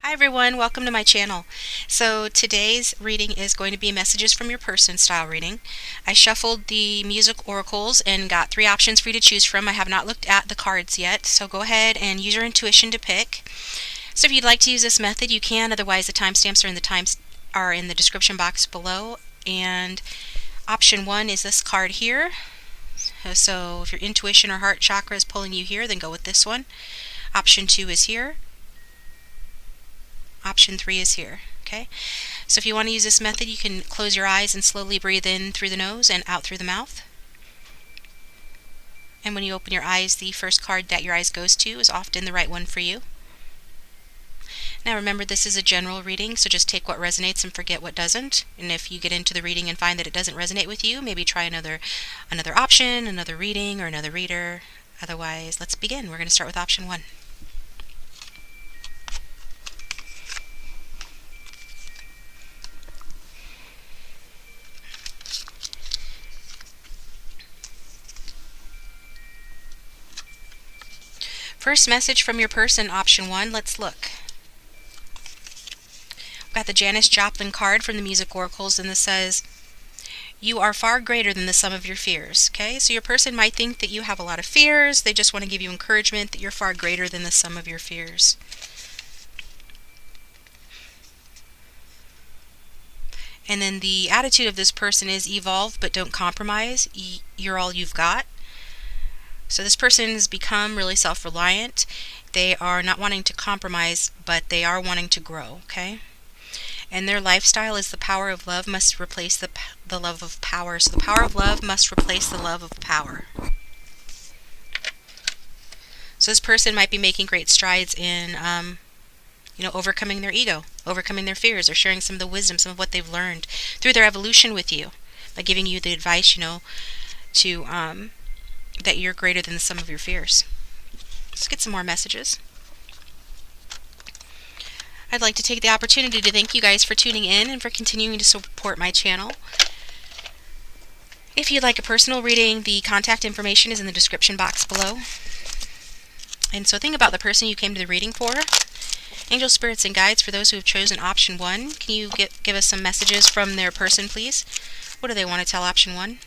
Hi everyone, welcome to my channel. So today's reading is going to be messages from your person style reading. I shuffled the music oracles and got 3 options for you to choose from. I have not looked at the cards yet, so go ahead and use your intuition to pick. So if you'd like to use this method, you can. Otherwise, the timestamps are in the description box below. And option 1 is this card here. So if your intuition or heart chakra is pulling you here, then go with this one. Option 2 is here. Option 3 is here. Okay, so if you want to use this method, you can close your eyes and slowly breathe in through the nose and out through the mouth. And when you open your eyes, the first card that your eyes goes to is often the right one for you. Now remember, this is a general reading, so just take what resonates and forget what doesn't. And if you get into the reading and find that it doesn't resonate with you, maybe try another option, another reading, or another reader. Otherwise, let's begin. We're going to start with option 1. First message from your person, option 1. Let's look. We've got the Janis Joplin card from the Music Oracles, and this says, you are far greater than the sum of your fears. Okay, so your person might think that you have a lot of fears. They just want to give you encouragement that you're far greater than the sum of your fears. And then the attitude of this person is evolve, but don't compromise. You're all you've got. So this person has become really self-reliant. They are not wanting to compromise, but they are wanting to grow, okay? And their lifestyle is the power of love must replace the love of power. So the power of love must replace the love of power. So this person might be making great strides in, overcoming their ego, overcoming their fears, or sharing some of the wisdom, some of what they've learned through their evolution with you, by giving you the advice, to that you're greater than the sum of your fears. Let's get some more messages. I'd like to take the opportunity to thank you guys for tuning in and for continuing to support my channel. If you'd like a personal reading, the contact information is in the description box below. And so think about the person you came to the reading for. Angel spirits and guides, for those who have chosen option 1, can you give us some messages from their person, please? What do they want to tell option 1?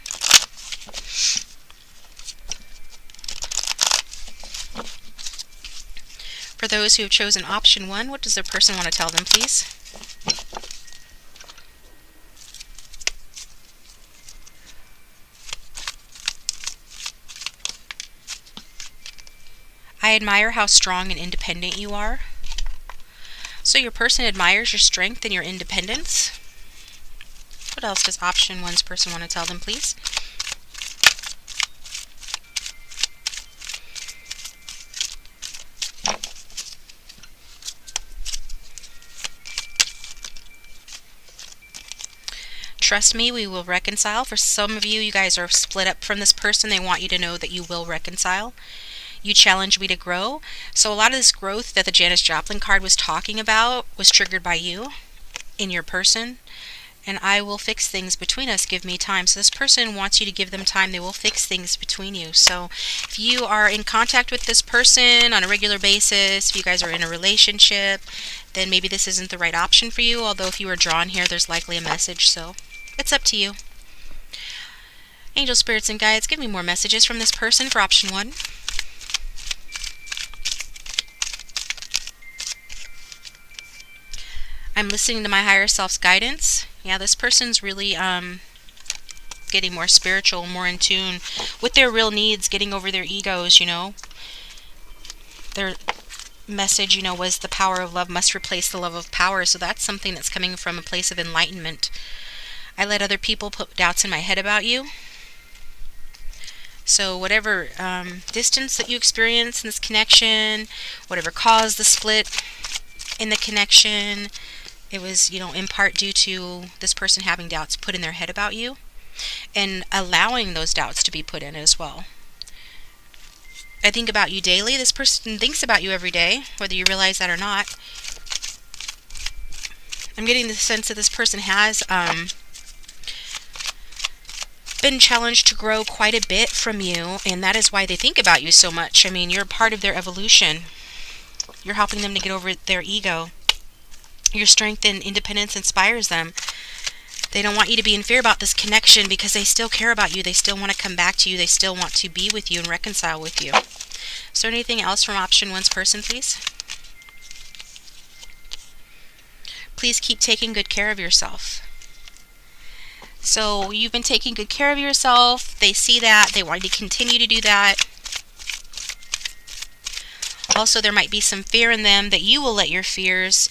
For those who have chosen option 1, what does their person want to tell them, please? I admire how strong and independent you are. So your person admires your strength and your independence. What else does option 1's person want to tell them, please? Trust me, we will reconcile. For some of you, you guys are split up from this person. They want you to know that you will reconcile. You challenge me to grow. So a lot of this growth that the Janis Joplin card was talking about was triggered by you in your person. And I will fix things between us. Give me time. So this person wants you to give them time. They will fix things between you. So if you are in contact with this person on a regular basis, if you guys are in a relationship, then maybe this isn't the right option for you. Although if you were drawn here, there's likely a message. So it's up to you. Angel spirits and guides, give me more messages from this person for option 1. I'm listening to my higher self's guidance. Yeah, this person's really getting more spiritual, more in tune with their real needs, getting over their egos, Their message, was the power of love must replace the love of power. So that's something that's coming from a place of enlightenment. I let other people put doubts in my head about you. So whatever distance that you experience in this connection, whatever caused the split in the connection, it was, in part due to this person having doubts put in their head about you and allowing those doubts to be put in as well. I think about you daily. This person thinks about you every day, whether you realize that or not. I'm getting the sense that this person has been challenged to grow quite a bit from you, and that is why they think about you so much. I mean, you're part of their evolution. You're helping them to get over their ego. Your strength and independence inspires them. They don't want you to be in fear about this connection because they still care about you. They still want to come back to you. They still want to be with you and reconcile with you. Is there anything else from option one's person, please? Please keep taking good care of yourself. So you've been taking good care of yourself. They see that. They want you to continue to do that. Also, there might be some fear in them that you will let your fears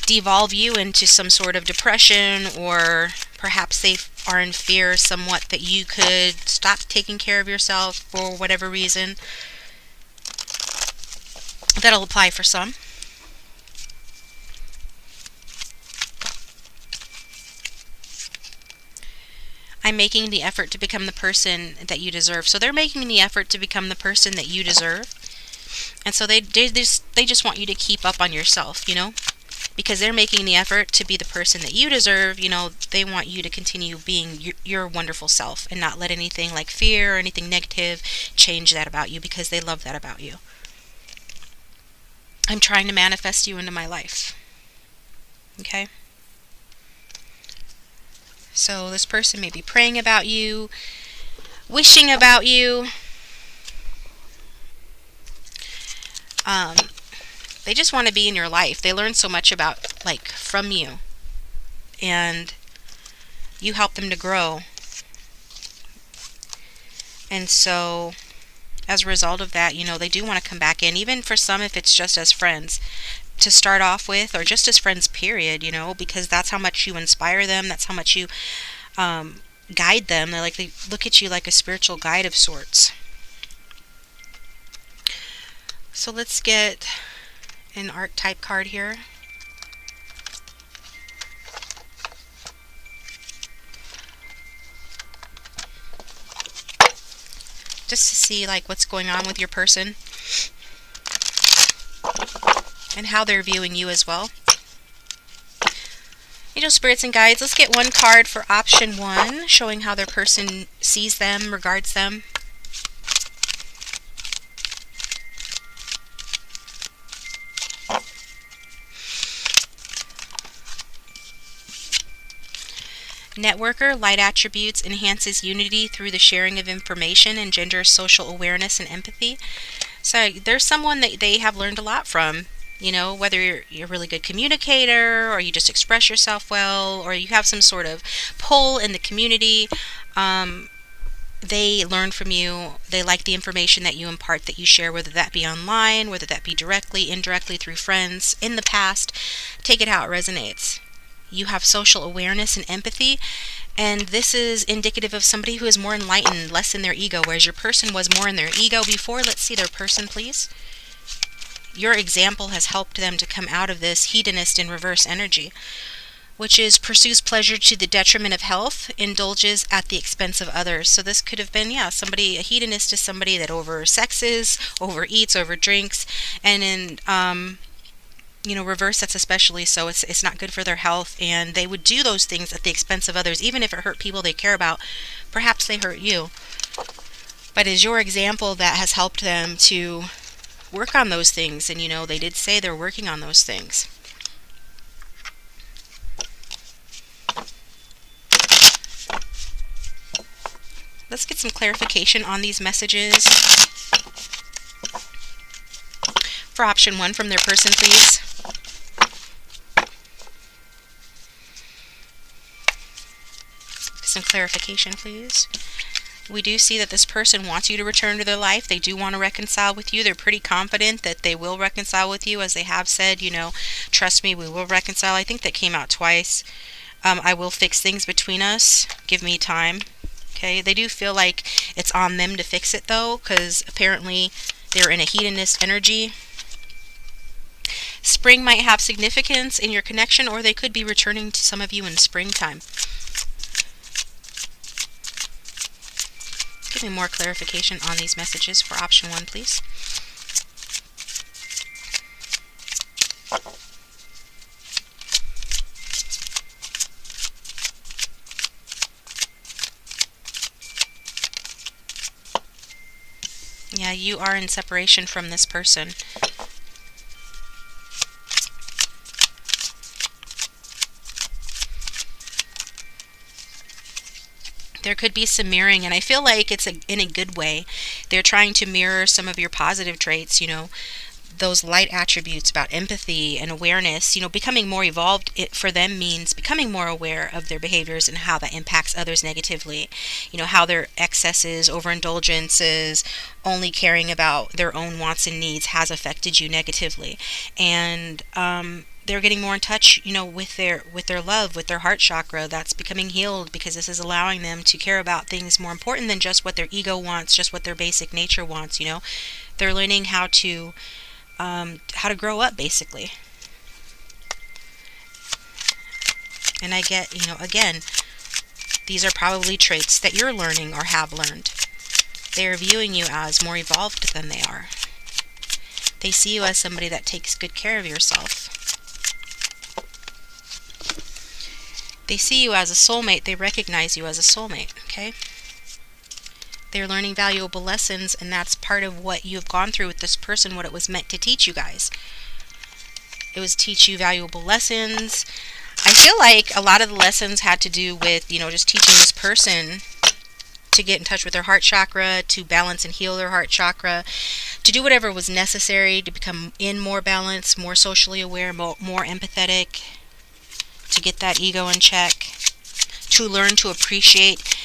devolve you into some sort of depression, or perhaps they are in fear somewhat that you could stop taking care of yourself for whatever reason. That'll apply for some. I'm making the effort to become the person that you deserve. So they're making the effort to become the person that you deserve. And so they just want you to keep up on yourself, you know? Because they're making the effort to be the person that you deserve, you know, they want you to continue being your wonderful self and not let anything like fear or anything negative change that about you, because they love that about you. I'm trying to manifest you into my life. Okay? So this person may be praying about you, wishing about you. They just want to be in your life. They learn so much about, like, from you. And you help them to grow. And so, as a result of that, you know, they do want to come back in. Even for some, if it's just as friends to start off with, or just as friends, period, you know, because that's how much you inspire them. That's how much you guide them. They look at you like a spiritual guide of sorts. So let's get an archetype card here. Just to see like what's going on with your person and how they're viewing you as well. Angel spirits and guides, let's get one card for option one, showing how their person sees them, regards them. Networker, light attributes, enhances unity through the sharing of information, engenders social awareness and empathy. So there's someone that they have learned a lot from, you know, whether you're a really good communicator, or you just express yourself well, or you have some sort of pull in the community. They learn from you. They like the information that you impart, that you share, whether that be online, whether that be directly, indirectly, through friends, in the past. Take it how it resonates. You have social awareness and empathy, and this is indicative of somebody who is more enlightened, less in their ego, whereas your person was more in their ego before. Let's see their person, please. Your example has helped them to come out of this hedonist in reverse energy, which is pursues pleasure to the detriment of health, indulges at the expense of others. So this could have been, somebody, a hedonist is somebody that oversexes, overeats, overdrinks, and in reverse, that's especially so. It's not good for their health, and they would do those things at the expense of others, even if it hurt people they care about. Perhaps they hurt you, but it's your example that has helped them to work on those things. And they did say they're working on those things. Let's get some clarification on these messages for option one from their person, please. Some clarification, please. We do see that this person wants you to return to their life. They do want to reconcile with you. They're pretty confident that they will reconcile with you, as they have said, trust me, we will reconcile. I think that came out twice. I will fix things between us. Give me time. Okay, they do feel like it's on them to fix it, though, because apparently they're in a hedonist energy. Spring might have significance in your connection, or they could be returning to some of you in springtime. Give me more clarification on these messages for option one, please. Yeah, you are in separation from this person. There could be some mirroring, and I feel like it's in a good way. They're trying to mirror some of your positive traits, those light attributes about empathy and awareness. Becoming more evolved, it for them means becoming more aware of their behaviors and how that impacts others negatively. How their excesses, overindulgences, only caring about their own wants and needs has affected you negatively. And they're getting more in touch, with their love, with their heart chakra that's becoming healed, because this is allowing them to care about things more important than just what their ego wants, just what their basic nature wants. They're learning how to grow up, basically. And I get, again, these are probably traits that you're learning or have learned. They are viewing you as more evolved than they are. They see you as somebody that takes good care of yourself. They see you as a soulmate. They recognize you as a soulmate, okay? They're learning valuable lessons, and that's part of what you've gone through with this person, what it was meant to teach you guys. It was teach you valuable lessons. I feel like a lot of the lessons had to do with, just teaching this person to get in touch with their heart chakra, to balance and heal their heart chakra, to do whatever was necessary to become in more balance, more socially aware, more empathetic, to get that ego in check, to learn to appreciate,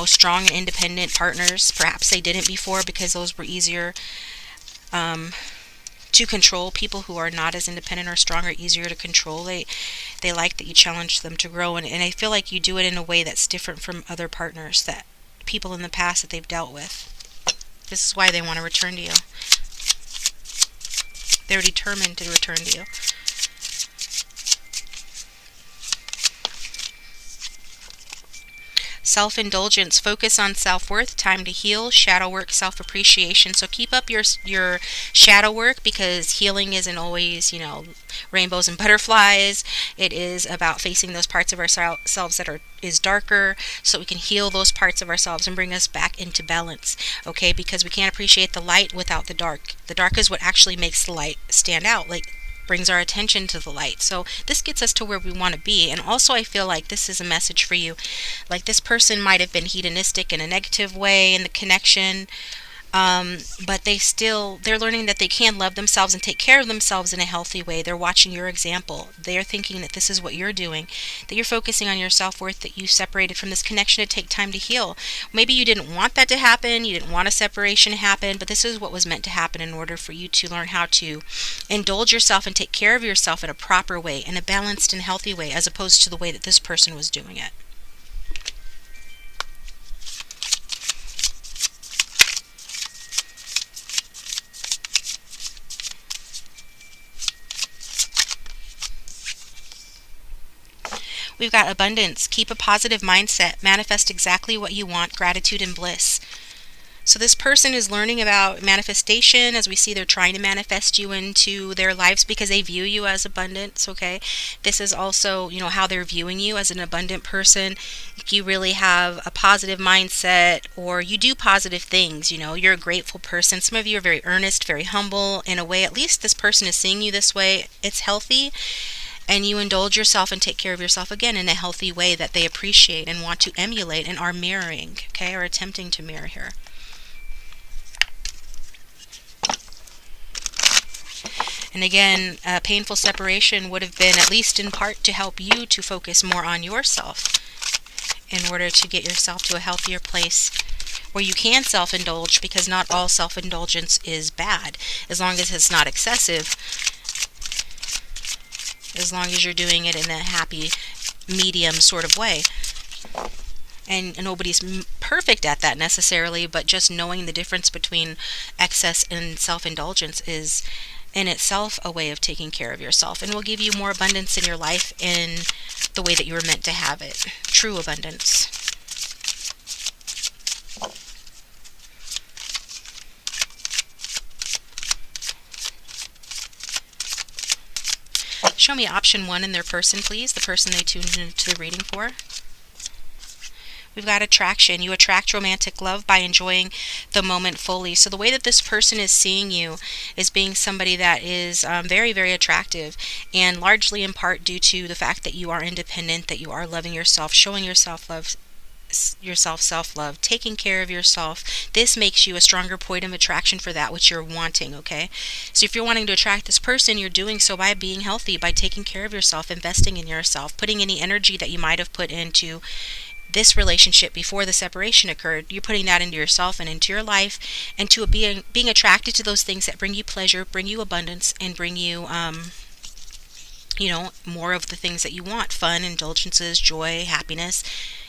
strong and independent partners. Perhaps they didn't before because those were easier to control. People who are not as independent or strong are easier to control. They like that you challenge them to grow, and I feel like you do it in a way that's different from other partners, that people in the past that they've dealt with. This is why they want to return to you. They're determined to return to you. Self-indulgence, focus on self-worth, time to heal, shadow work, self-appreciation. So keep up your shadow work, because healing isn't always, rainbows and butterflies. It is about facing those parts of ourselves that is darker, so we can heal those parts of ourselves and bring us back into balance, okay? Because we can't appreciate the light without the dark. The dark is what actually makes the light stand out, brings our attention to the light. So this gets us to where we want to be. And also, I feel like this is a message for you. Like, this person might have been hedonistic in a negative way in the connection, but they're learning that they can love themselves and take care of themselves in a healthy way. They're watching your example. They're thinking that this is what you're doing, that you're focusing on your self-worth, that you separated from this connection to take time to heal. Maybe you didn't want that to happen, you didn't want a separation to happen, but this is what was meant to happen in order for you to learn how to indulge yourself and take care of yourself in a proper way, in a balanced and healthy way, as opposed to the way that this person was doing it. We've got abundance. Keep a positive mindset. Manifest exactly what you want. Gratitude and bliss. So this person is learning about manifestation. As we see, they're trying to manifest you into their lives because they view you as abundance, okay? This is also, how they're viewing you as an abundant person. If you really have a positive mindset, or you do positive things, you're a grateful person. Some of you are very earnest, very humble. In a way, at least this person is seeing you this way. It's healthy. And you indulge yourself and take care of yourself, again, in a healthy way that they appreciate and want to emulate and are mirroring, okay, or attempting to mirror here. And again, a painful separation would have been, at least in part, to help you to focus more on yourself in order to get yourself to a healthier place where you can self-indulge, because not all self-indulgence is bad, as long as it's not excessive. As long as you're doing it in a happy, medium sort of way. And nobody's perfect at that necessarily, but just knowing the difference between excess and self-indulgence is in itself a way of taking care of yourself, and will give you more abundance in your life in the way that you were meant to have it. True abundance. Show me option 1 in their person, please. The person they tuned into the reading for. We've got attraction. You attract romantic love by enjoying the moment fully. So the way that this person is seeing you is being somebody that is very, very attractive, and largely in part due to the fact that you are independent, that you are loving yourself, showing yourself love, yourself self-love, taking care of yourself. This makes you a stronger point of attraction for that which you're wanting, okay? So if you're wanting to attract this person, you're doing so by being healthy, by taking care of yourself, investing in yourself, putting any energy that you might have put into this relationship before the separation occurred. You're putting that into yourself and into your life, and to being attracted to those things that bring you pleasure, bring you abundance, and bring you more of the things that you want: fun, indulgences, joy, happiness,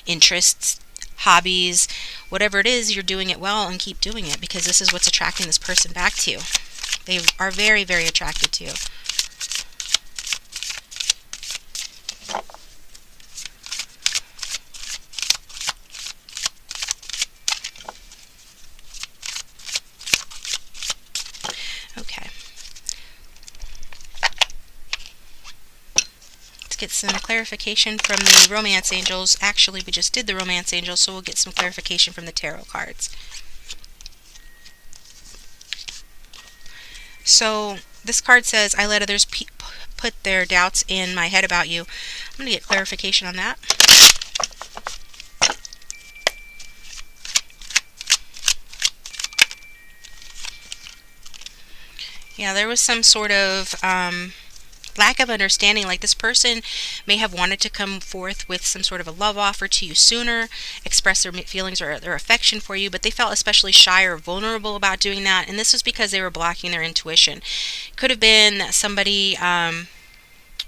interests, hobbies, whatever it is. You're doing it well, and keep doing it, because this is what's attracting this person back to you. They are very, very attracted to you. Okay. Get some clarification from the Romance Angels. Actually, we just did the Romance Angels, so we'll get some clarification from the Tarot cards. So this card says, I let others put their doubts in my head about you. I'm going to get clarification on that. Yeah, there was some sort of lack of understanding. Like, this person may have wanted to come forth with some sort of a love offer to you sooner, express their feelings or their affection for you, but they felt especially shy or vulnerable about doing that, and this was because they were blocking their intuition. Could have been somebody of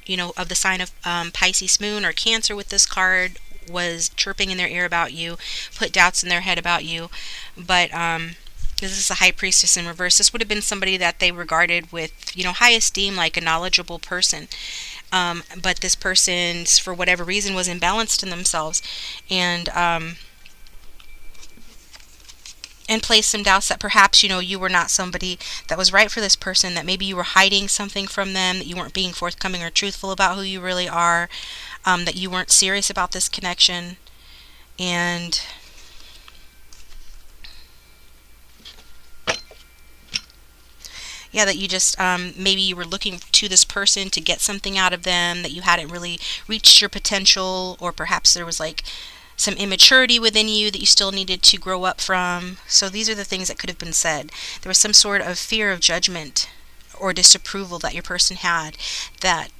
the sign of Pisces moon or Cancer with this card, was chirping in their ear about you, put doubts in their head about you. But this is a High Priestess in reverse. This would have been somebody that they regarded with, high esteem, like a knowledgeable person. But this person, for whatever reason, was imbalanced in themselves, and placed some doubts that perhaps, you were not somebody that was right for this person, that maybe you were hiding something from them, that you weren't being forthcoming or truthful about who you really are, that you weren't serious about this connection. And yeah, that you just, maybe you were looking to this person to get something out of them, that you hadn't really reached your potential, or perhaps there was like some immaturity within you that you still needed to grow up from. So these are the things that could have been said. There was some sort of fear of judgment or disapproval that your person had, that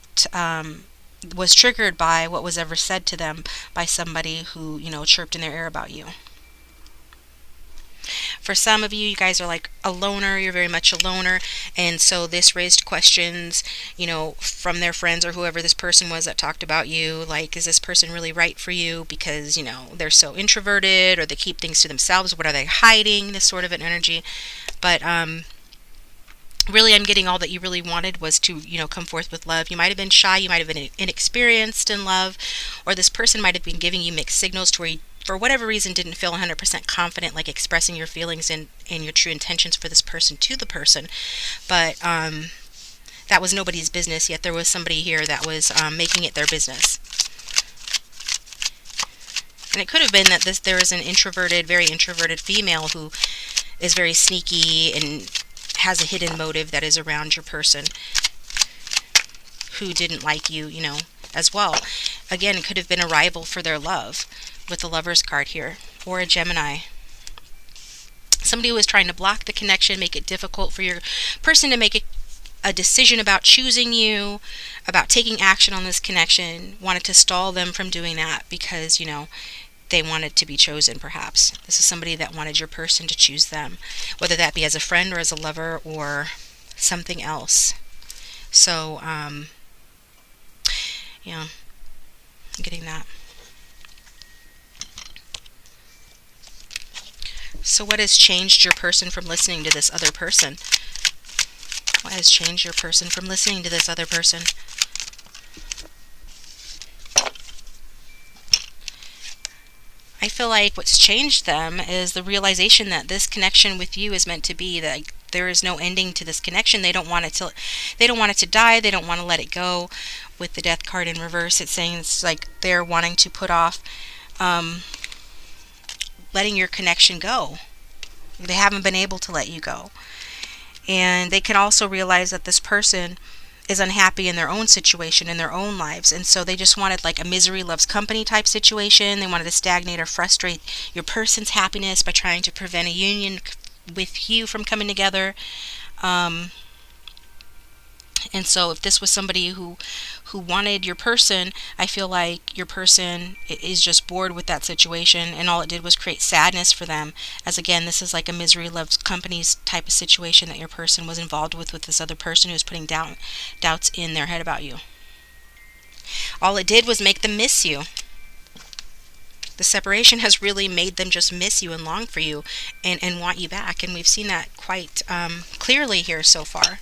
was triggered by what was ever said to them by somebody who, chirped in their ear about you. For some of you, you guys are like a loner. You're very much a loner, and so this raised questions, from their friends or whoever this person was that talked about you. Like, is this person really right for you? Because, they're so introverted, or they keep things to themselves. What are they hiding? This sort of an energy. But really, I'm getting all that you really wanted was to, come forth with love. You might have been shy. You might have been inexperienced in love, or this person might have been giving you mixed signals to where you, for whatever reason, didn't feel 100% confident, like expressing your feelings and your true intentions for this person to the person. But that was nobody's business, yet there was somebody here that was making it their business. And it could have been that there is an very introverted female who is very sneaky and has a hidden motive that is around your person, who didn't like you, as well. Again, it could have been a rival for their love, with the Lover's card here, or a Gemini. Somebody who was trying to block the connection, make it difficult for your person to make a decision about choosing you, about taking action on this connection, wanted to stall them from doing that because, they wanted to be chosen, perhaps. This is somebody that wanted your person to choose them, whether that be as a friend or as a lover or something else. So, yeah, I'm getting that. So what has changed your person from listening to this other person? What has changed your person from listening to this other person? I feel like what's changed them is the realization that this connection with you is meant to be, that there is no ending to this connection. They don't want it to die. They don't want to let it go. With the Death card in reverse, it's saying it's like they're wanting to put off letting your connection go. They haven't been able to let you go. And they can also realize that this person is unhappy in their own situation, in their own lives, and so they just wanted like a misery loves company type situation. They wanted to stagnate or frustrate your person's happiness by trying to prevent a union with you from coming together. um, and so if this was somebody who wanted your person, I feel like your person is just bored with that situation, and all it did was create sadness for them. As again, this is like a misery loves companies type of situation that your person was involved with this other person who's putting doubts in their head about you. All it did was make them miss you. The separation has really made them just miss you and long for you, and want you back, and we've seen that quite clearly here so far.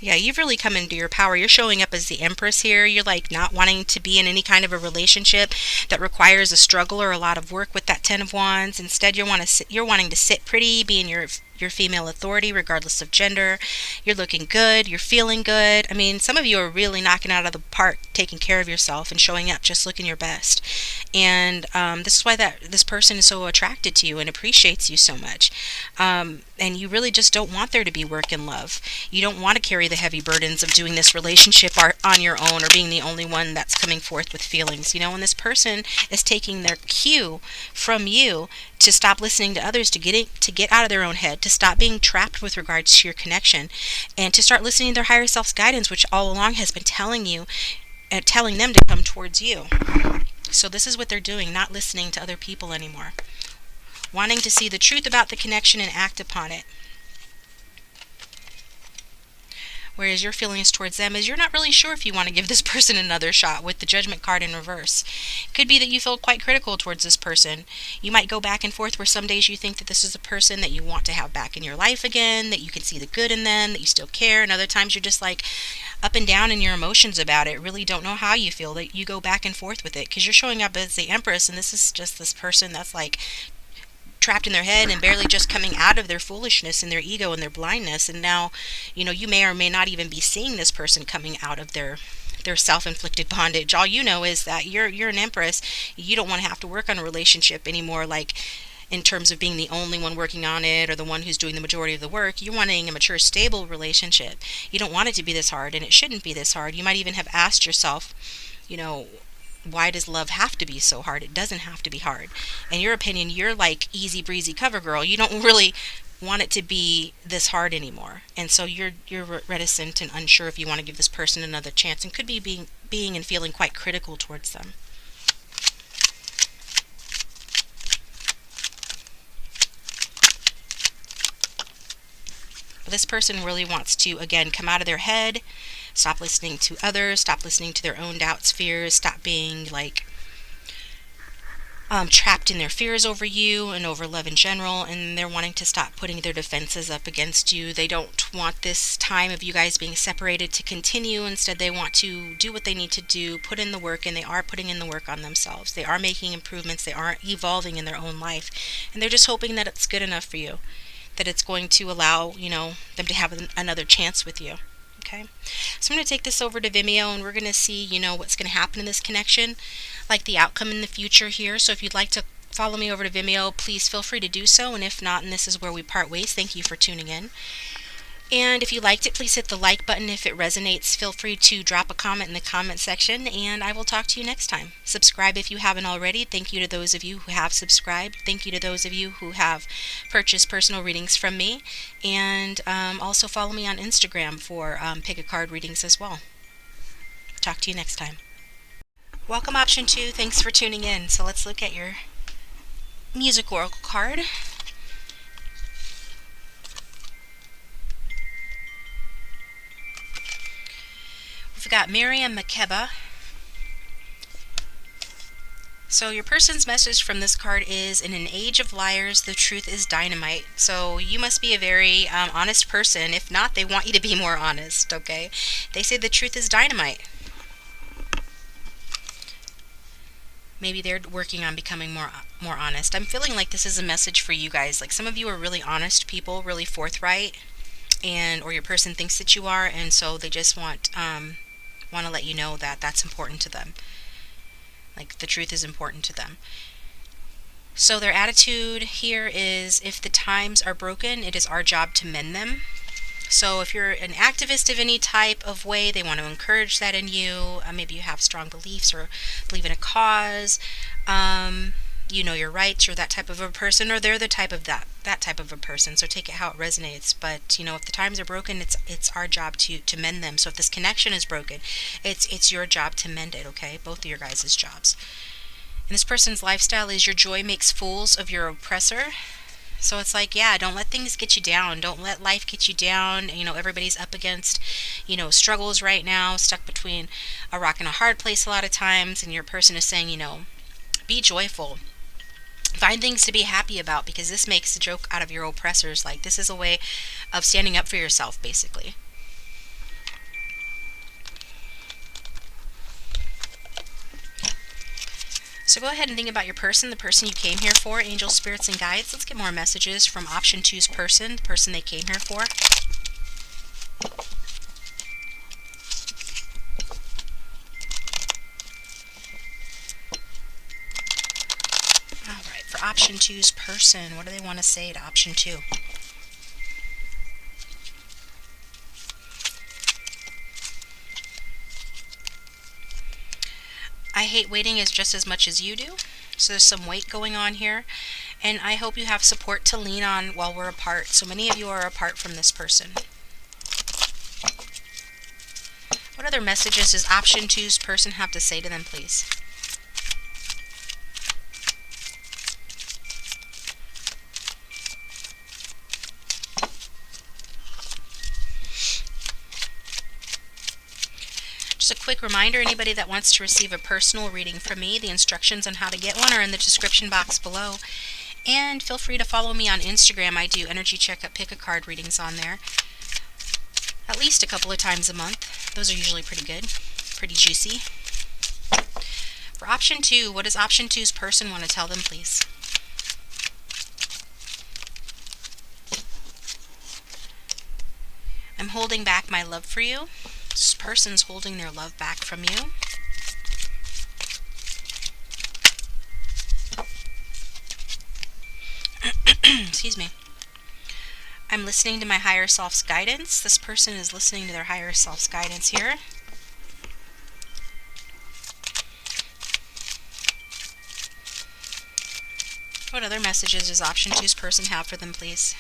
Yeah, you've really come into your power. You're showing up as the Empress here. You're like not wanting to be in any kind of a relationship that requires a struggle or a lot of work with that Ten of Wands. Instead, you're wanting to sit pretty, be in your female authority regardless of gender. You're looking good, you're feeling good. I mean, some of you are really knocking out of the park taking care of yourself and showing up just looking your best. And this is why this person is so attracted to you and appreciates you so much. And you really just don't want there to be work and love. You don't want to carry the heavy burdens of doing this relationship on your own, or being the only one that's coming forth with feelings. And this person is taking their cue from you to stop listening to others, to get out of their own head, to stop being trapped with regards to your connection, and to start listening to their higher self's guidance, which all along has been telling them to come towards you. So this is what they're doing, not listening to other people anymore, wanting to see the truth about the connection and act upon it. Whereas your feelings towards them is you're not really sure if you want to give this person another shot, with the Judgment card in reverse. It could be that you feel quite critical towards this person. You might go back and forth, where some days you think that this is a person that you want to have back in your life again, that you can see the good in them, that you still care, and other times you're just like up and down in your emotions about it, really don't know how you feel, that you go back and forth with it, because you're showing up as the Empress, and this is just this person that's like trapped in their head and barely just coming out of their foolishness and their ego and their blindness. And now, you may or may not even be seeing this person coming out of their self-inflicted bondage. All you know is that you're an Empress. You don't want to have to work on a relationship anymore, like in terms of being the only one working on it or the one who's doing the majority of the work. You're wanting a mature, stable relationship. You don't want it to be this hard, and it shouldn't be this hard. You might even have asked yourself, why does love have to be so hard? It doesn't have to be hard. In your opinion, you're like easy breezy cover girl. You don't really want it to be this hard anymore. And so you're reticent and unsure if you want to give this person another chance, and could be being and feeling quite critical towards them. But this person really wants to, again, come out of their head, stop listening to others, stop listening to their own doubts, fears, stop being like trapped in their fears over you and over love in general, and they're wanting to stop putting their defenses up against you. They don't want this time of you guys being separated to continue. Instead, they want to do what they need to do, put in the work, and they are putting in the work on themselves. They are making improvements. They are evolving in their own life, and they're just hoping that it's good enough for you, that it's going to allow, them to have another chance with you. Okay, so I'm going to take this over to Vimeo, and we're going to see, what's going to happen in this connection, like the outcome in the future here. So if you'd like to follow me over to Vimeo, please feel free to do so. And if not, and this is where we part ways, thank you for tuning in. And if you liked it, please hit the like button. If it resonates, feel free to drop a comment in the comment section, and I will talk to you next time. Subscribe if you haven't already. Thank you to those of you who have subscribed. Thank you to those of you who have purchased personal readings from me. And also follow me on Instagram for pick a card readings as well. Talk to you next time. Welcome option 2. Thanks for tuning in. So let's look at your music oracle card. We've got Miriam Makeba. So your person's message from this card is, in an age of liars, the truth is dynamite. So you must be a very honest person. If not, they want you to be more honest, okay? They say the truth is dynamite. Maybe they're working on becoming more honest. I'm feeling like this is a message for you guys. Like, some of you are really honest people, really forthright. and or your person thinks that you are, and so they just want to let you know that that's important to them. Like, the truth is important to them. So their attitude here is, if the times are broken, it is our job to mend them. So if you're an activist of any type of way, they want to encourage that in you. Maybe you have strong beliefs or believe in a cause. You know your rights, you're that type of a person, or they're the type of that type of a person. So take it how it resonates. But if the times are broken, it's our job to mend them. So if this connection is broken, it's your job to mend it. Okay, both of your guys' jobs. And this person's lifestyle is, your joy makes fools of your oppressor. So it's like, yeah, don't let things get you down. Don't let life get you down. Everybody's up against, struggles right now, stuck between a rock and a hard place a lot of times. And your person is saying, be joyful. Find things to be happy about, because this makes a joke out of your oppressors. Like, this is a way of standing up for yourself, basically. So go ahead and think about your person, the person you came here for, angels, spirits, and guides. Let's get more messages from option 2's person, the person they came here for. All right, for option 2's person, what do they want to say to option 2? I hate waiting just as much as you do. So there's some weight going on here. And I hope you have support to lean on while we're apart. So many of you are apart from this person. What other messages does option 2's person have to say to them, please? Just a quick reminder, anybody that wants to receive a personal reading from me, the instructions on how to get one are in the description box below. And feel free to follow me on Instagram. I do energy checkup, pick a card readings on there at least a couple of times a month. Those are usually pretty good, pretty juicy. For option 2, what does option 2's person want to tell them, please? I'm holding back my love for you. This person's holding their love back from you. Excuse me. I'm listening to my higher self's guidance. This person is listening to their higher self's guidance here. What other messages does option 2's person have for them, please?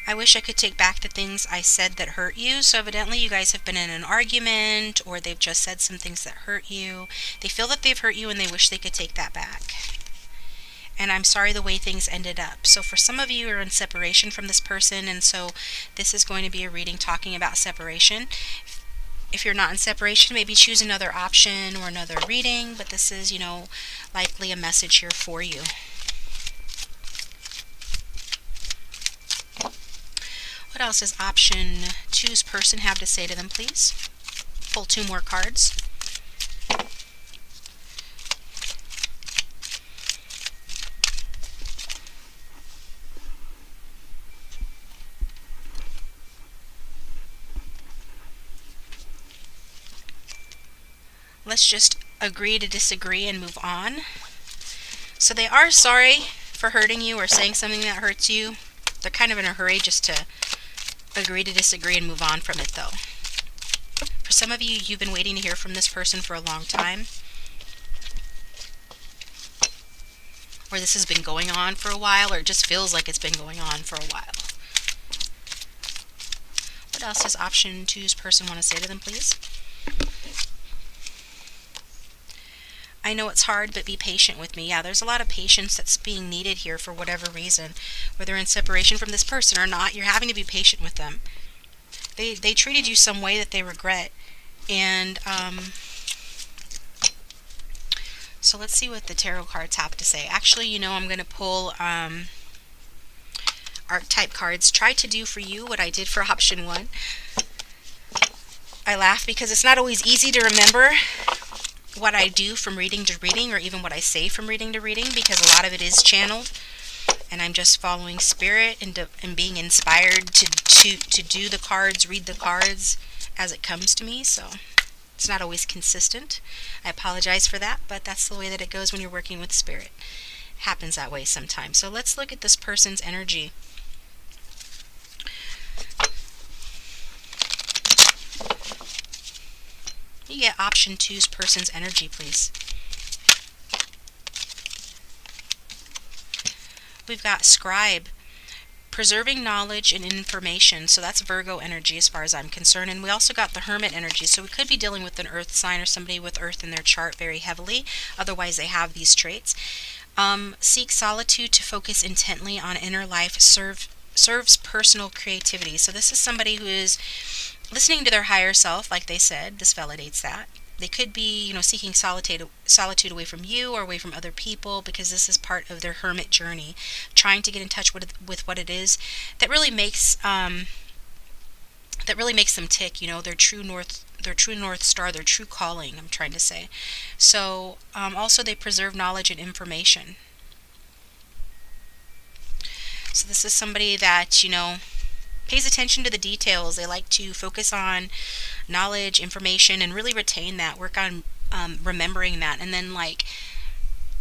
I wish I could take back the things I said that hurt you. So evidently you guys have been in an argument, or they've just said some things that hurt you. They feel that they've hurt you and they wish they could take that back. And I'm sorry the way things ended up. So for some of you are in separation from this person, and so this is going to be a reading talking about separation. If you're not in separation, maybe choose another option or another reading, but this is, likely a message here for you. What else does option 2's person have to say to them, please? Pull 2 more cards. Let's just agree to disagree and move on. So they are sorry for hurting you or saying something that hurts you. They're kind of in a hurry just to agree to disagree and move on from it, though. For some of you, you've been waiting to hear from this person for a long time, or this has been going on for a while, or it just feels like it's been going on for a while. What else does option 2's person want to say to them, please? I know it's hard, but be patient with me. Yeah, there's a lot of patience that's being needed here for whatever reason. Whether in separation from this person or not, you're having to be patient with them. They treated you some way that they regret. And, so let's see what the tarot cards have to say. Actually, I'm going to pull archetype cards. Try to do for you what I did for option 1. I laugh because it's not always easy to remember what I do from reading to reading, or even what I say from reading to reading, because a lot of it is channeled, and I'm just following spirit and being inspired to do the cards, read the cards as it comes to me. So it's not always consistent. I apologize for that, but that's the way that it goes when you're working with spirit. It happens that way sometimes. So let's look at this person's energy. You get option 2's person's energy, please. We've got scribe, preserving knowledge and information. So that's Virgo energy as far as I'm concerned. And we also got the hermit energy. So we could be dealing with an earth sign or somebody with earth in their chart very heavily. Otherwise, they have these traits. Seek solitude to focus intently on inner life. Serves personal creativity. So this is somebody who is listening to their higher self, like they said. This validates that. They could be, seeking solitude away from you or away from other people, because this is part of their hermit journey, trying to get in touch with what it is that really makes them tick. Their true north star, their true calling. I'm trying to say. So also they preserve knowledge and information. So this is somebody that pays attention to the details. They like to focus on knowledge, information, and really retain that. Work on remembering that, and then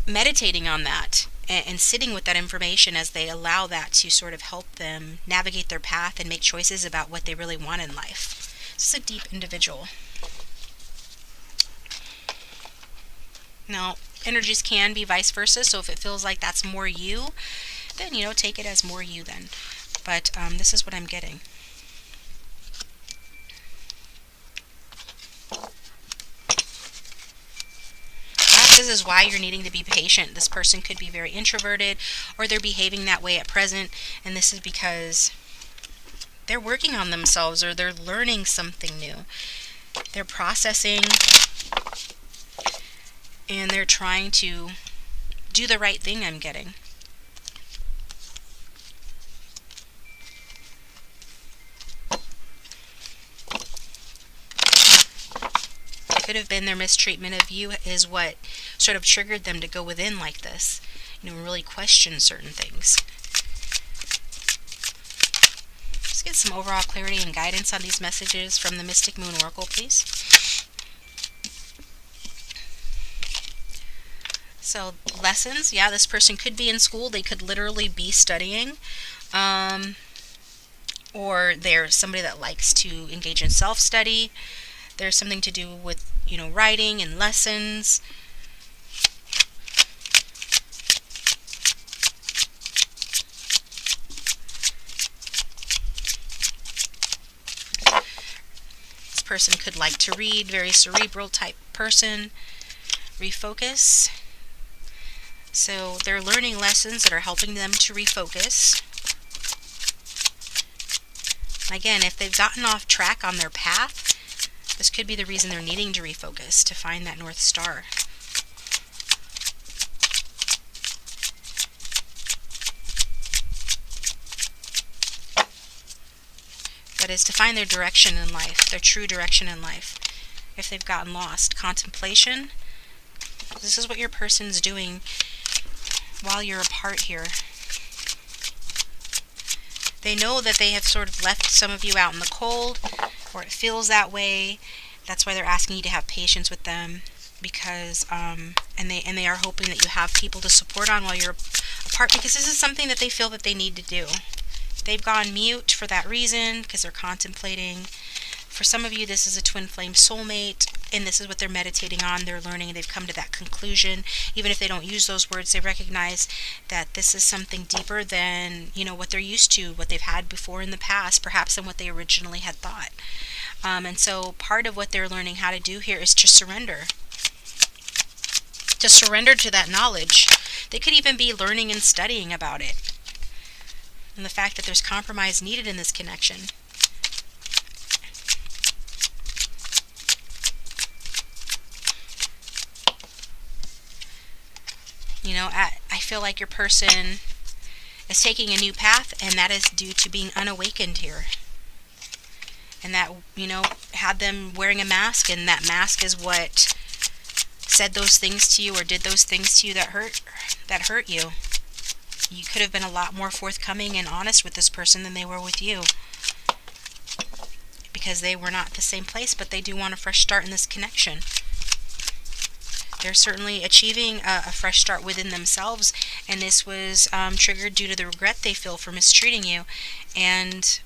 meditating on that and sitting with that information as they allow that to sort of help them navigate their path and make choices about what they really want in life. This is a deep individual. Now, energies can be vice versa, so if it feels like that's more you, then take it as more you then. But this is what I'm getting. This is why you're needing to be patient. This person could be very introverted, or they're behaving that way at present, and this is because they're working on themselves, or they're learning something new. They're processing, and they're trying to do the right thing, I'm getting. Could have been their mistreatment of you is what sort of triggered them to go within like this, really question certain things. Let's get some overall clarity and guidance on these messages from the Mystic Moon Oracle, please. So lessons, yeah, this person could be in school. They could literally be studying, or they're somebody that likes to engage in self-study. There's something to do with writing and lessons. This person could like to read, very cerebral type person. Refocus. So they're learning lessons that are helping them to refocus. Again, if they've gotten off track on their path, this could be the reason they're needing to refocus, to find that North Star. That is, to find their direction in life, their true direction in life, if they've gotten lost. Contemplation. This is what your person's doing while you're apart here. They know that they have sort of left some of you out in the cold, or it feels that way. That's why they're asking you to have patience with them, because and they are hoping that you have people to support on while you're apart, because this is something that they feel that they need to do. They've gone mute for that reason, because they're contemplating. For some of you, this is a twin flame soulmate, and this is what they're meditating on. They're learning, and they've come to that conclusion. Even if they don't use those words, they recognize that this is something deeper than what they're used to, what they've had before in the past, perhaps than what they originally had thought. And so part of what they're learning how to do here is to surrender. To surrender to that knowledge. They could even be learning and studying about it. And the fact that there's compromise needed in this connection. I feel like your person is taking a new path, and that is due to being unawakened here. And that, had them wearing a mask, and that mask is what said those things to you or did those things to you that hurt you. You could have been a lot more forthcoming and honest with this person than they were with you, because they were not at the same place, but they do want a fresh start in this connection. They're certainly achieving a fresh start within themselves, and this was triggered due to the regret they feel for mistreating you, and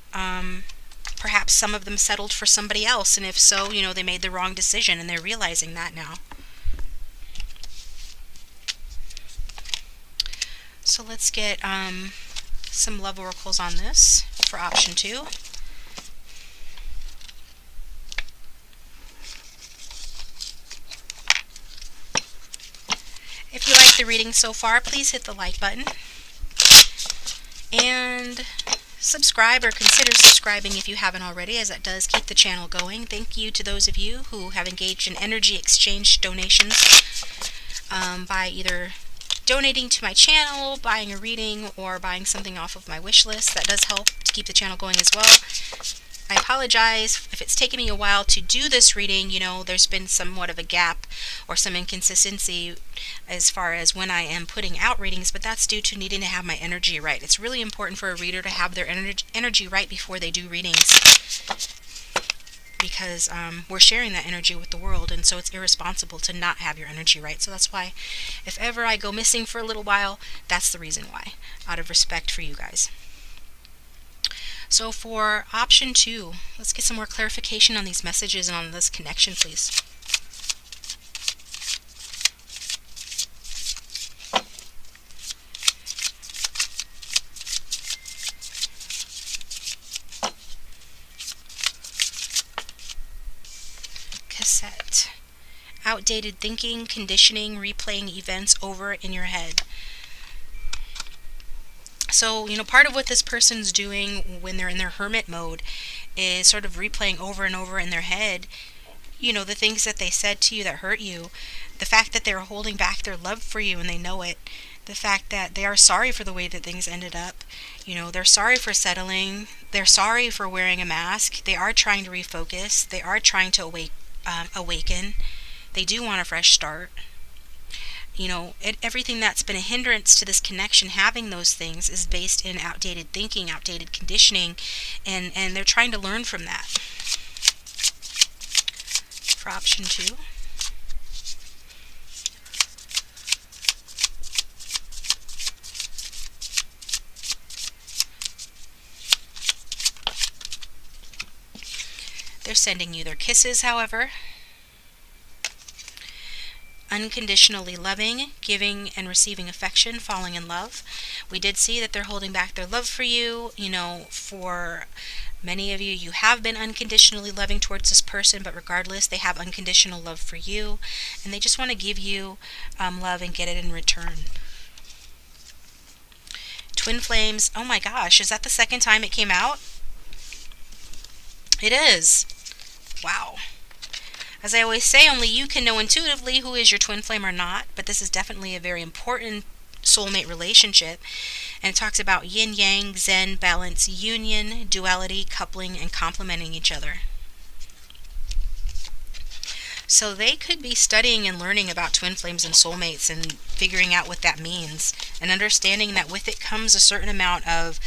perhaps some of them settled for somebody else, and if so, they made the wrong decision, and they're realizing that now. So let's get some love oracles on this for option 2. If you like the reading so far, please hit the like button and subscribe, or consider subscribing if you haven't already, as that does keep the channel going. Thank you to those of you who have engaged in energy exchange donations by either donating to my channel, buying a reading, or buying something off of my wish list. That does help to keep the channel going as well. I apologize if it's taken me a while to do this reading. There's been somewhat of a gap or some inconsistency as far as when I am putting out readings, but that's due to needing to have my energy right. It's really important for a reader to have their energy right before they do readings, because we're sharing that energy with the world, and so it's irresponsible to not have your energy right. So that's why if ever I go missing for a little while, that's the reason why, out of respect for you guys. So for option 2, let's get some more clarification on these messages and on this connection, please. Cassette. Outdated thinking, conditioning, replaying events over in your head. So, part of what this person's doing when they're in their hermit mode is sort of replaying over and over in their head, the things that they said to you that hurt you, the fact that they're holding back their love for you and they know it, the fact that they are sorry for the way that things ended up, they're sorry for settling, they're sorry for wearing a mask, they are trying to refocus, they are trying to awaken, they do want a fresh start. Everything that's been a hindrance to this connection, having those things, is based in outdated thinking, outdated conditioning, and they're trying to learn from that. For option 2. They're sending you their kisses, however. Unconditionally loving, giving and receiving affection, falling in love. We did see that they're holding back their love for you. For many of you, you have been unconditionally loving towards this person, but regardless, they have unconditional love for you, and they just want to give you love and get it in return. Twin flames. Oh my gosh, is that the second time it came out? It is. Wow. As I always say, only you can know intuitively who is your twin flame or not, but this is definitely a very important soulmate relationship. And it talks about yin yang, zen, balance, union, duality, coupling, and complementing each other. So they could be studying and learning about twin flames and soulmates and figuring out what that means, and understanding that with it comes a certain amount of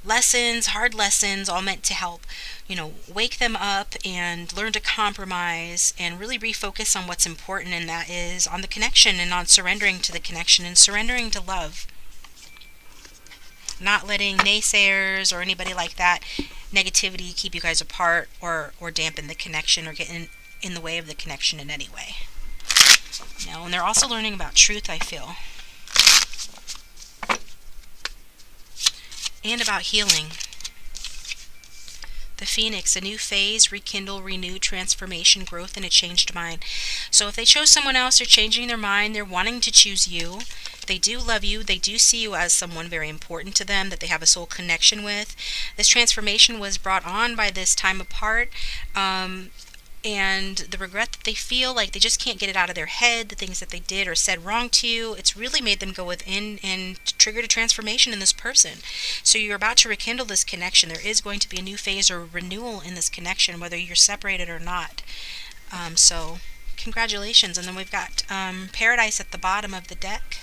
lessons, hard lessons, all meant to help, wake them up and learn to compromise and really refocus on what's important, and that is on the connection and on surrendering to the connection and surrendering to love. Not letting naysayers or anybody like that, negativity, keep you guys apart or dampen the connection or get in the way of the connection in any way. And they're also learning about truth, I feel. And about healing. The Phoenix, a new phase, rekindle, renew, transformation, growth, and a changed mind. So if they chose someone else, they're changing their mind, they're wanting to choose you. They do love you. They do see you as someone very important to them, that they have a soul connection with. This transformation was brought on by this time apart, and the regret that they feel, like they just can't get it out of their head, the things that they did or said wrong to you. It's really made them go within and triggered a transformation in this person. So you're about to rekindle this connection. There is going to be a new phase or renewal in this connection, whether you're separated or not. So Congratulations. And then we've got Paradise at the bottom of the deck.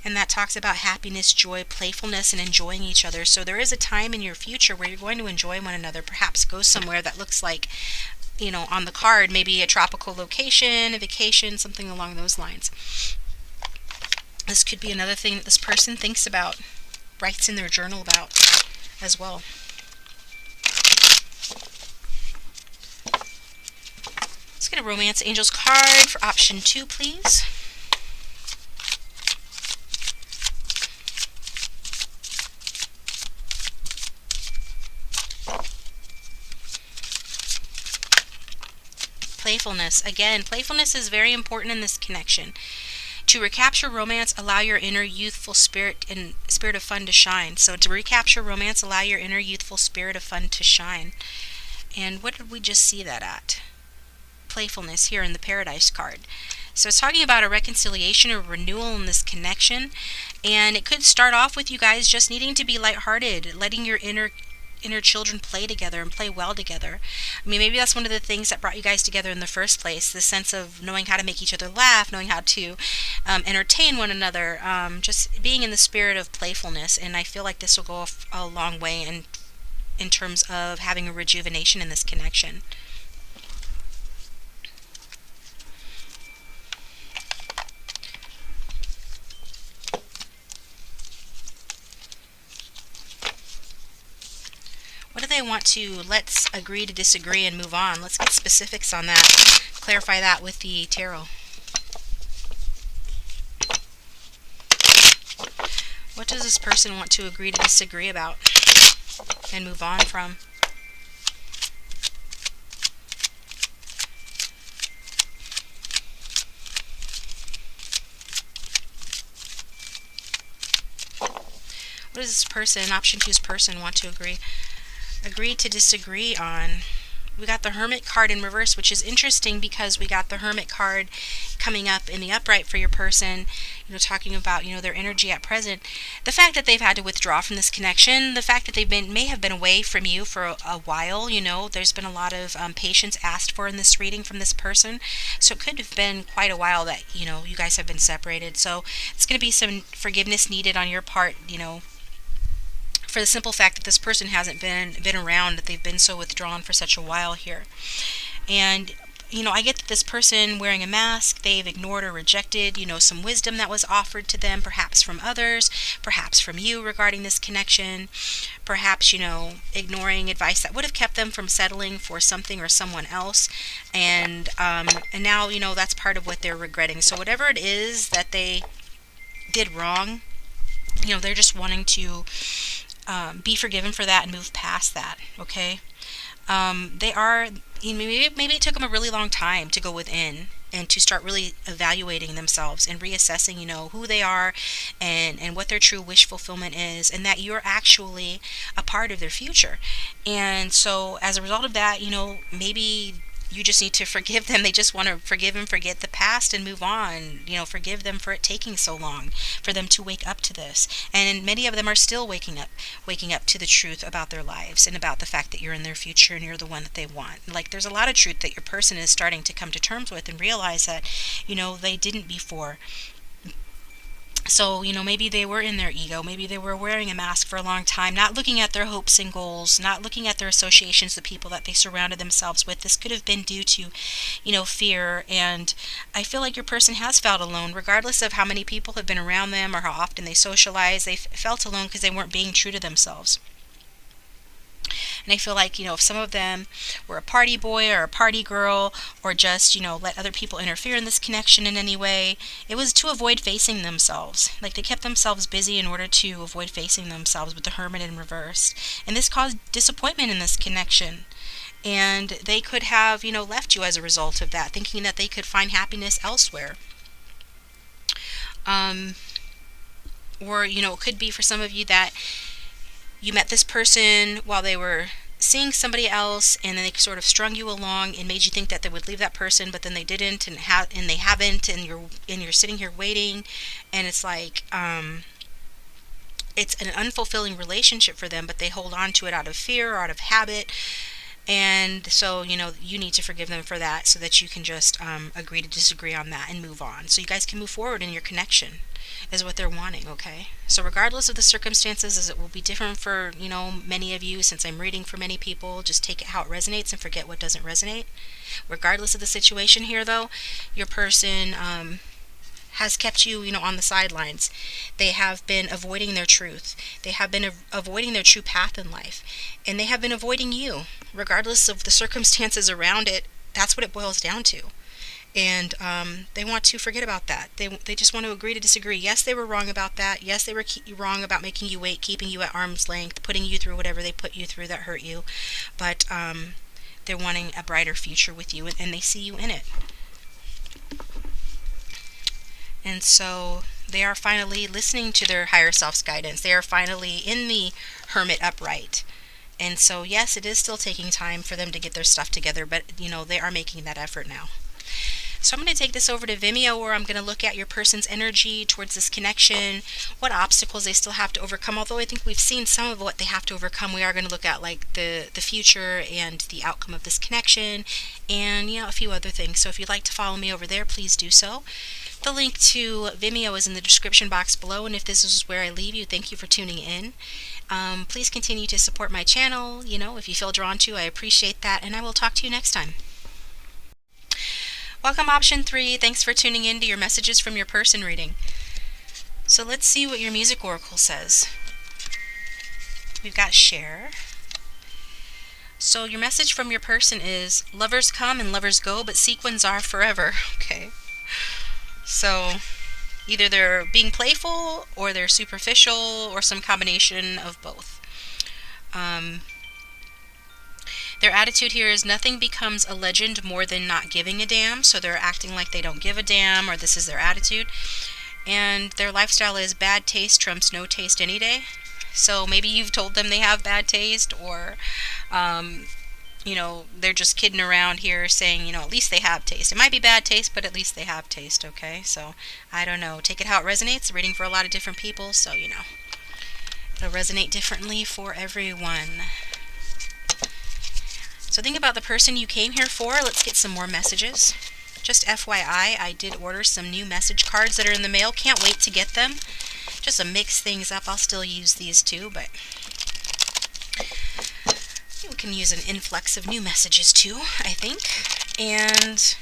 And that talks about happiness, joy, playfulness, and enjoying each other. So there is a time in your future where you're going to enjoy one another. Perhaps go somewhere that looks like, on the card, maybe a tropical location, a vacation, something along those lines. This could be another thing that this person thinks about, writes in their journal about as well. Let's get a Romance Angels card for option 2, please. Playfulness. Again, playfulness is very important in this connection. To recapture romance, allow your inner youthful spirit and spirit of fun to shine. So to recapture romance, allow your inner youthful spirit of fun to shine. And what did we just see that at? Playfulness here in the Paradise card. So it's talking about a reconciliation or renewal in this connection. And it could start off with you guys just needing to be lighthearted, letting your inner children play together and play well together. I mean, maybe that's one of the things that brought you guys together in the first place, the sense of knowing how to make each other laugh, knowing how to entertain one another, just being in the spirit of playfulness. And I feel like this will go a long way in terms of having a rejuvenation in this connection. What do they want to, let's agree to disagree and move on? Let's get specifics on that. Clarify that with the tarot. What does this person want to agree to disagree about and move on from? What does this person, option 2's person, want to agree to disagree on? We got the Hermit card in reverse, which is interesting because we got the Hermit card coming up in the upright for your person, talking about, their energy at present. The fact that they've had to withdraw from this connection, the fact that they may have been away from you for a while, there's been a lot of patience asked for in this reading from this person. So it could have been quite a while that, you guys have been separated. So it's going to be some forgiveness needed on your part, for the simple fact that this person hasn't been around, that they've been so withdrawn for such a while here. And I get that this person wearing a mask, they've ignored or rejected some wisdom that was offered to them, perhaps from others, perhaps from you regarding this connection, perhaps ignoring advice that would have kept them from settling for something or someone else. And now that's part of what they're regretting. So whatever it is that they did wrong, they're just wanting to be forgiven for that and move past that. Okay, they are. Maybe it took them a really long time to go within and to start really evaluating themselves and reassessing, who they are and what their true wish fulfillment is, and that you're actually a part of their future. And so, as a result of that, maybe you just need to forgive them. They just want to forgive and forget the past and move on. Forgive them for it taking so long for them to wake up to this. And many of them are still waking up to the truth about their lives and about the fact that you're in their future and you're the one that they want. Like, there's a lot of truth that your person is starting to come to terms with and realize that, they didn't before. So, maybe they were in their ego. Maybe they were wearing a mask for a long time, not looking at their hopes and goals, not looking at their associations, the people that they surrounded themselves with. This could have been due to, fear. And I feel like your person has felt alone, regardless of how many people have been around them or how often they socialize. They felt alone because they weren't being true to themselves. And I feel like, if some of them were a party boy or a party girl, or just, let other people interfere in this connection in any way, it was to avoid facing themselves. Like, they kept themselves busy in order to avoid facing themselves with the Hermit in reverse. And this caused disappointment in this connection. And they could have, left you as a result of that, thinking that they could find happiness elsewhere. Or, it could be for some of you that you met this person while they were seeing somebody else, and then they sort of strung you along and made you think that they would leave that person, but then they didn't, and they haven't, and you're sitting here waiting, and it's like it's an unfulfilling relationship for them, but they hold on to it out of fear or out of habit. And so, you need to forgive them for that so that you can just agree to disagree on that and move on. So you guys can move forward in your connection, is what they're wanting, okay? So regardless of the circumstances, as it will be different for, many of you, since I'm reading for many people, just take it how it resonates and forget what doesn't resonate. Regardless of the situation here, though, your person has kept you, on the sidelines. They have been avoiding their truth. They have been avoiding their true path in life. And they have been avoiding you. Regardless of the circumstances around it, that's what it boils down to. And they want to forget about that. They just want to agree to disagree. Yes, they were wrong about that. Yes, they were wrong about making you wait, keeping you at arm's length, putting you through whatever they put you through that hurt you. But they're wanting a brighter future with you, and they see you in it. And so they are finally listening to their higher self's guidance. They are finally in the Hermit upright. And so, yes, it is still taking time for them to get their stuff together, but, they are making that effort now. So I'm going to take this over to Vimeo, where I'm going to look at your person's energy towards this connection, what obstacles they still have to overcome. Although I think we've seen some of what they have to overcome, we are going to look at like the future and the outcome of this connection, and a few other things. So if you'd like to follow me over there, please do so. The link to Vimeo is in the description box below, and if this is where I leave you, thank you for tuning in. Please continue to support my channel. If you feel drawn to, I appreciate that, and I will talk to you next time. Welcome, option 3. Thanks for tuning in to your messages from your person reading. So let's see what your music oracle says. We've got share. So your message from your person is, lovers come and lovers go, but sequins are forever. Okay. So either they're being playful, or they're superficial, or some combination of both. Their attitude here is nothing becomes a legend more than not giving a damn. So they're acting like they don't give a damn, or this is their attitude. And their lifestyle is bad taste trumps no taste any day. So maybe you've told them they have bad taste, or they're just kidding around here saying, at least they have taste. It might be bad taste, but at least they have taste, okay? So I don't know. Take it how it resonates. Reading for a lot of different people, so it'll resonate differently for everyone. So think about the person you came here for. Let's get some more messages. Just FYI, I did order some new message cards that are in the mail. Can't wait to get them. Just to mix things up. I'll still use these too, but we can use an influx of new messages too, I think. And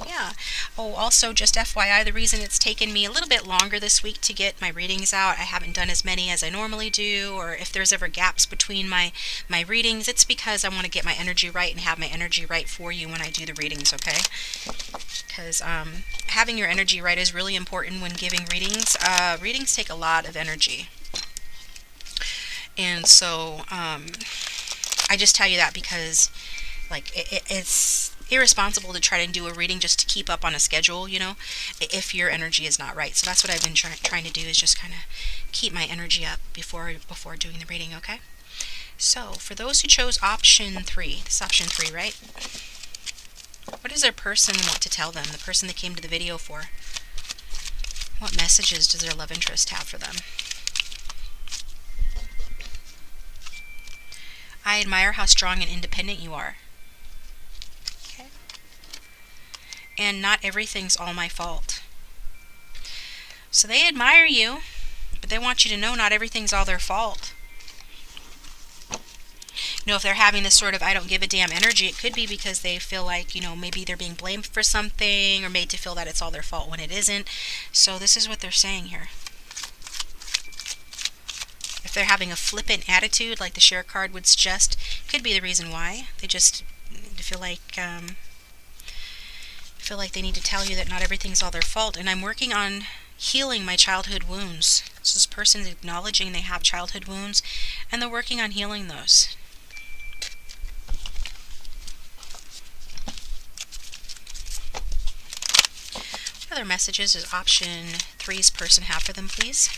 yeah. Oh, also just FYI, the reason it's taken me a little bit longer this week to get my readings out, I haven't done as many as I normally do, or if there's ever gaps between my readings, it's because I want to get my energy right and have my energy right for you when I do the readings, okay? Because having your energy right is really important when giving readings. Readings take a lot of energy. And so I just tell you that because it's irresponsible to try to do a reading just to keep up on a schedule, if your energy is not right. So that's what I've been trying to do, is just kind of keep my energy up before doing the reading, okay? So for those who chose option 3, this is option 3, right? What does their person want to tell them, the person they came to the video for? What messages does their love interest have for them? I admire how strong and independent you are. Okay. And not everything's all my fault. So they admire you, but they want you to know not everything's all their fault. If they're having this sort of I don't give a damn energy, it could be because they feel like, maybe they're being blamed for something, or made to feel that it's all their fault when it isn't. So this is what they're saying here. If they're having a flippant attitude, like the share card would suggest, could be the reason why. They just feel like they need to tell you that not everything's all their fault. And I'm working on healing my childhood wounds. So this person's acknowledging they have childhood wounds, and they're working on healing those. What other messages does option 3's person have for them, please?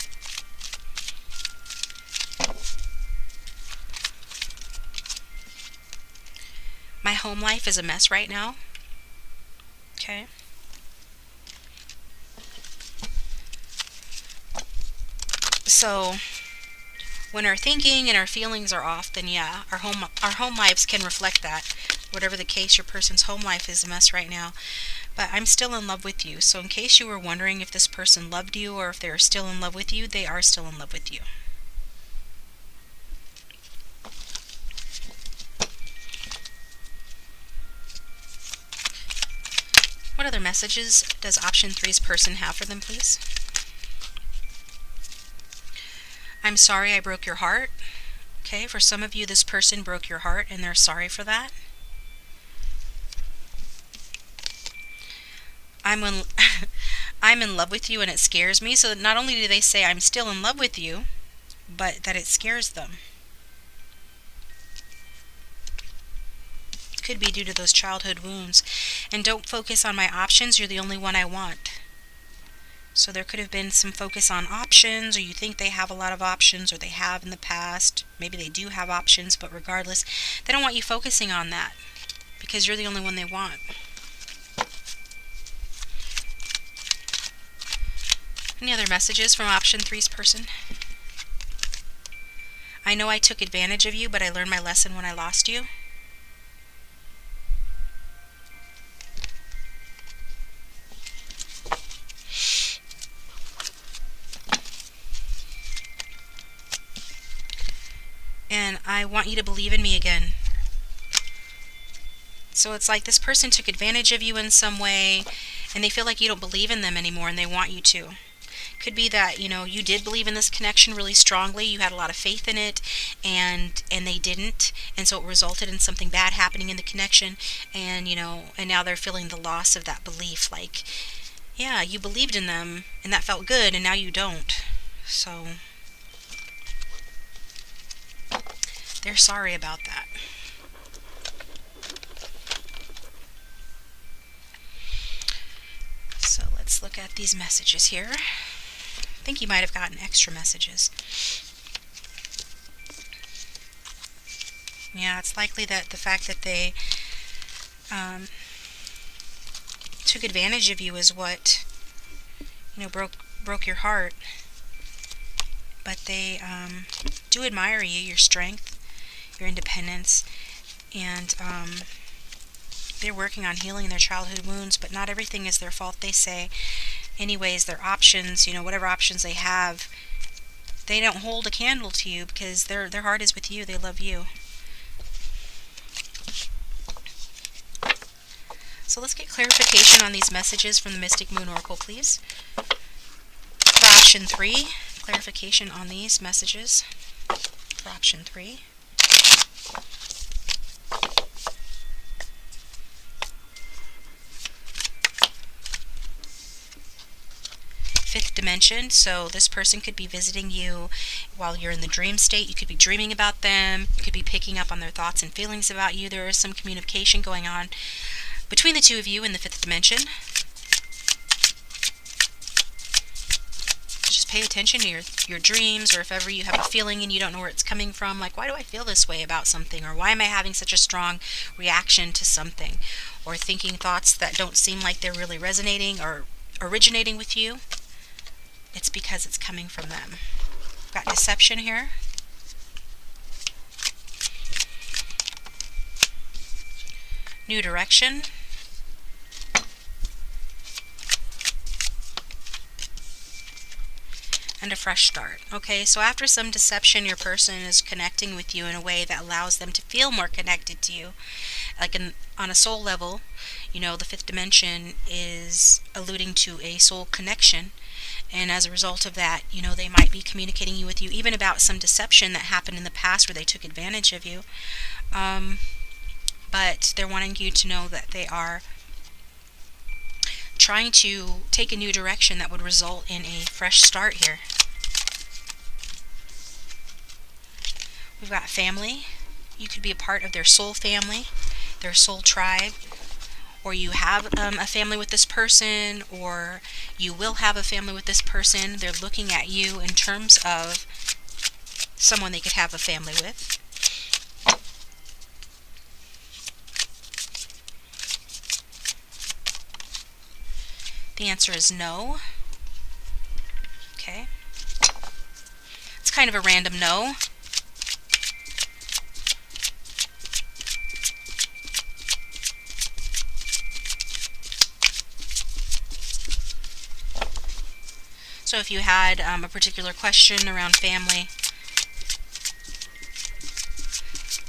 My home life is a mess right now. Okay. So When our thinking and our feelings are off, then yeah, our home lives can reflect that. Whatever the case, your person's home life is a mess right now. But I'm still in love with you. So in case you were wondering if this person loved you or if they're still in love with you, they are still in love with you. What other messages does option 3's person have for them, please? I'm sorry I broke your heart. Okay, for some of you, this person broke your heart and they're sorry for that. I'm in love with you and it scares me. So not only do they say I'm still in love with you, but that it scares them. Could be due to those childhood wounds. And don't focus on my options, you're the only one I want. So there could have been some focus on options, or you think they have a lot of options, or they have in the past. Maybe they do have options, but regardless, they don't want you focusing on that because you're the only one they want. Any other messages from option 3's person? I know I took advantage of you, but I learned my lesson when I lost you. And I want you to believe in me again. So it's like this person took advantage of you in some way, and they feel like you don't believe in them anymore, and they want you to. Could be that, you did believe in this connection really strongly, you had a lot of faith in it, and they didn't, and so it resulted in something bad happening in the connection, and now they're feeling the loss of that belief. Like, yeah, you believed in them, and that felt good, and now you don't. So they're sorry about that. So let's look at these messages here. I think you might have gotten extra messages. Yeah, it's likely that the fact that they took advantage of you is what broke your heart. But they do admire you, your strength, your independence, and they're working on healing their childhood wounds, but not everything is their fault, they say. Anyways, their options, whatever options they have, they don't hold a candle to you because their heart is with you. They love you. So let's get clarification on these messages from the Mystic Moon Oracle, please. For option 3, clarification on these messages. For option 3. Fifth dimension, so this person could be visiting you while you're in the dream state. You could be dreaming about them. You could be picking up on their thoughts and feelings about you. There is some communication going on between the two of you in the fifth dimension. Just pay attention to your dreams, or if ever you have a feeling and you don't know where it's coming from, like, why do I feel this way about something, or why am I having such a strong reaction to something, or thinking thoughts that don't seem like they're really resonating or originating with you. It's because it's coming from them. We've got deception here. New direction. And a fresh start. Okay, so after some deception, your person is connecting with you in a way that allows them to feel more connected to you. Like on a soul level, the fifth dimension is alluding to a soul connection. And as a result of that, they might be communicating with you even about some deception that happened in the past where they took advantage of you. But they're wanting you to know that they are trying to take a new direction that would result in a fresh start here. We've got family. You could be a part of their soul family, their soul tribe, or you have a family with this person, or you will have a family with this person. They're looking at you in terms of someone they could have a family with. The answer is no. Okay. It's kind of a random no. So if you had a particular question around family,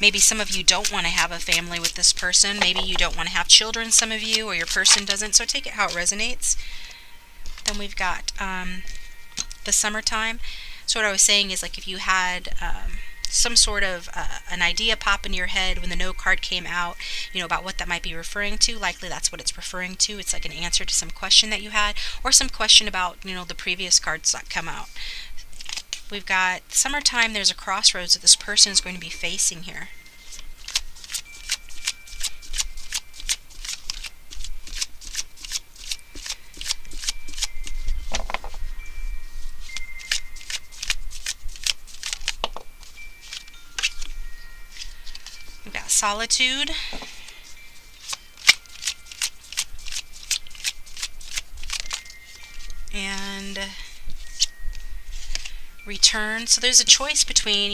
maybe some of you don't want to have a family with this person. Maybe you don't want to have children, some of you, or your person doesn't. So take it how it resonates. Then we've got the summertime. So what I was saying is, like, if you had some sort of an idea pop into your head when the no card came out, about what that might be referring to, likely that's what it's referring to. It's like an answer to some question that you had, or some question about, the previous cards that come out. We've got summertime. There's a crossroads that this person is going to be facing here. We've got solitude. And return. So there's a choice between,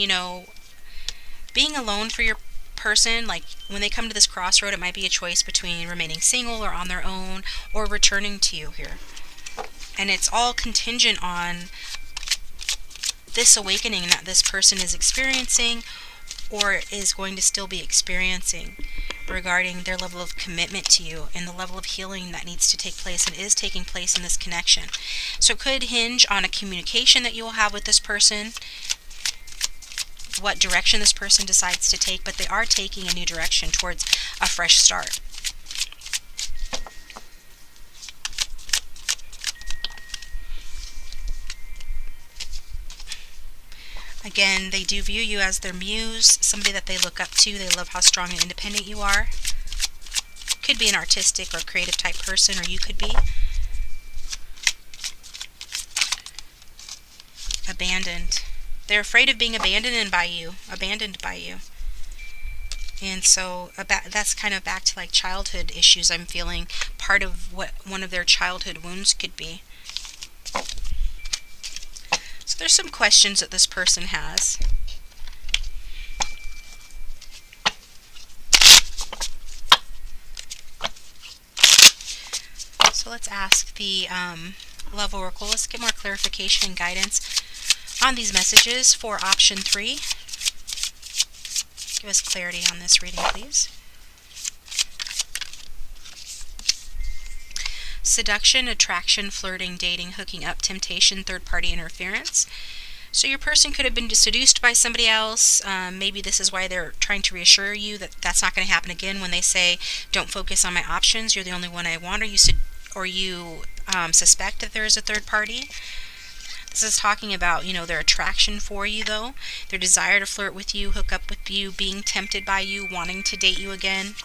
being alone for your person. Like, when they come to this crossroad, it might be a choice between remaining single or on their own, or returning to you here. And it's all contingent on this awakening that this person is experiencing, or is going to still be experiencing, regarding their level of commitment to you and the level of healing that needs to take place and is taking place in this connection. So it could hinge on a communication that you will have with this person, what direction this person decides to take, but they are taking a new direction towards a fresh start. Again, they do view you as their muse, somebody that they look up to. They love how strong and independent you are. Could be an artistic or creative type person, or you could be. Abandoned. They're afraid of being abandoned by you. And so that's kind of back to like childhood issues, I'm feeling. Part of what one of their childhood wounds could be. So there's some questions that this person has. So let's ask the Love Oracle. Let's get more clarification and guidance on these messages for option 3. Give us clarity on this reading, please. Seduction, attraction, flirting, dating, hooking up, temptation, third-party interference. So your person could have been seduced by somebody else. Maybe this is why they're trying to reassure you that that's not going to happen again. When they say, don't focus on my options, you're the only one I want, or you suspect that there is a third party. This is talking about, their attraction for you, though. Their desire to flirt with you, hook up with you, being tempted by you, wanting to date you again.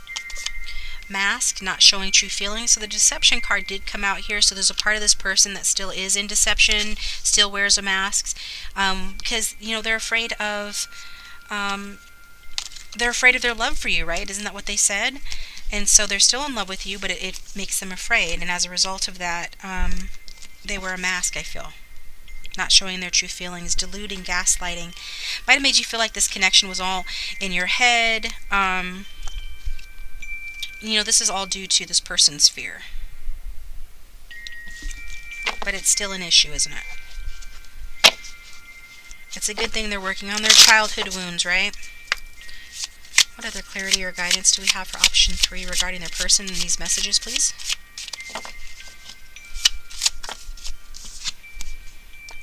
Mask, not showing true feelings. So the deception card did come out here. So there's a part of this person that still is in deception, still wears a mask, because they're afraid of their love for you, right? Isn't that what they said? And so they're still in love with you, but it makes them afraid. And as a result of that, they wear a mask, I feel. Not showing their true feelings, deluding, gaslighting. Might have made you feel like this connection was all in your head. This is all due to this person's fear. But it's still an issue, isn't it? It's a good thing they're working on their childhood wounds, right? What other clarity or guidance do we have for option 3 regarding their person in these messages, please?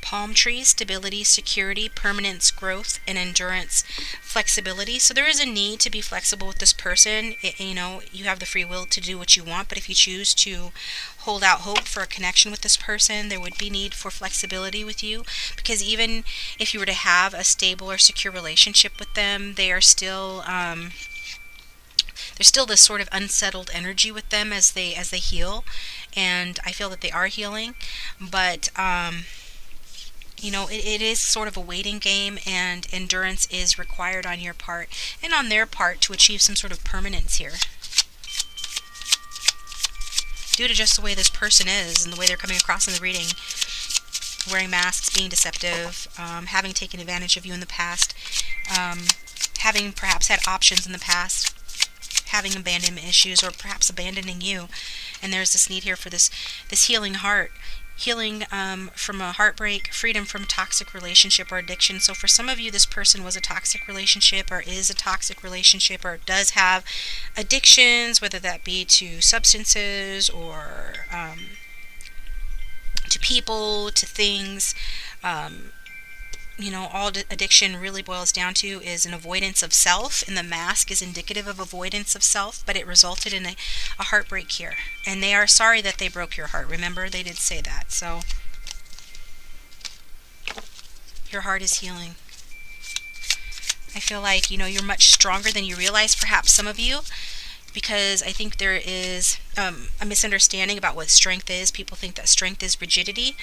Palm trees, stability, security, permanence, growth, and endurance, flexibility. So there is a need to be flexible with this person. You have the free will to do what you want, but if you choose to hold out hope for a connection with this person, there would be need for flexibility with you, because even if you were to have a stable or secure relationship with them, they are still there's still this sort of unsettled energy with them as they heal, and I feel that they are healing, but it is sort of a waiting game, and endurance is required on your part and on their part to achieve some sort of permanence here. Due to just the way this person is and the way they're coming across in the reading, wearing masks, being deceptive, having taken advantage of you in the past, having perhaps had options in the past, having abandonment issues, or perhaps abandoning you. And there's this need here for this healing heart, healing from a heartbreak, freedom from toxic relationship or addiction. So for some of you, this person was a toxic relationship, or is a toxic relationship, or does have addictions, whether that be to substances or to people, to things. All addiction really boils down to is an avoidance of self, and the mask is indicative of avoidance of self, but it resulted in a heartbreak here. And they are sorry that they broke your heart. Remember, they did say that. So your heart is healing. I feel like, you're much stronger than you realize, perhaps some of you, because I think there is a misunderstanding about what strength is. People think that strength is rigidity,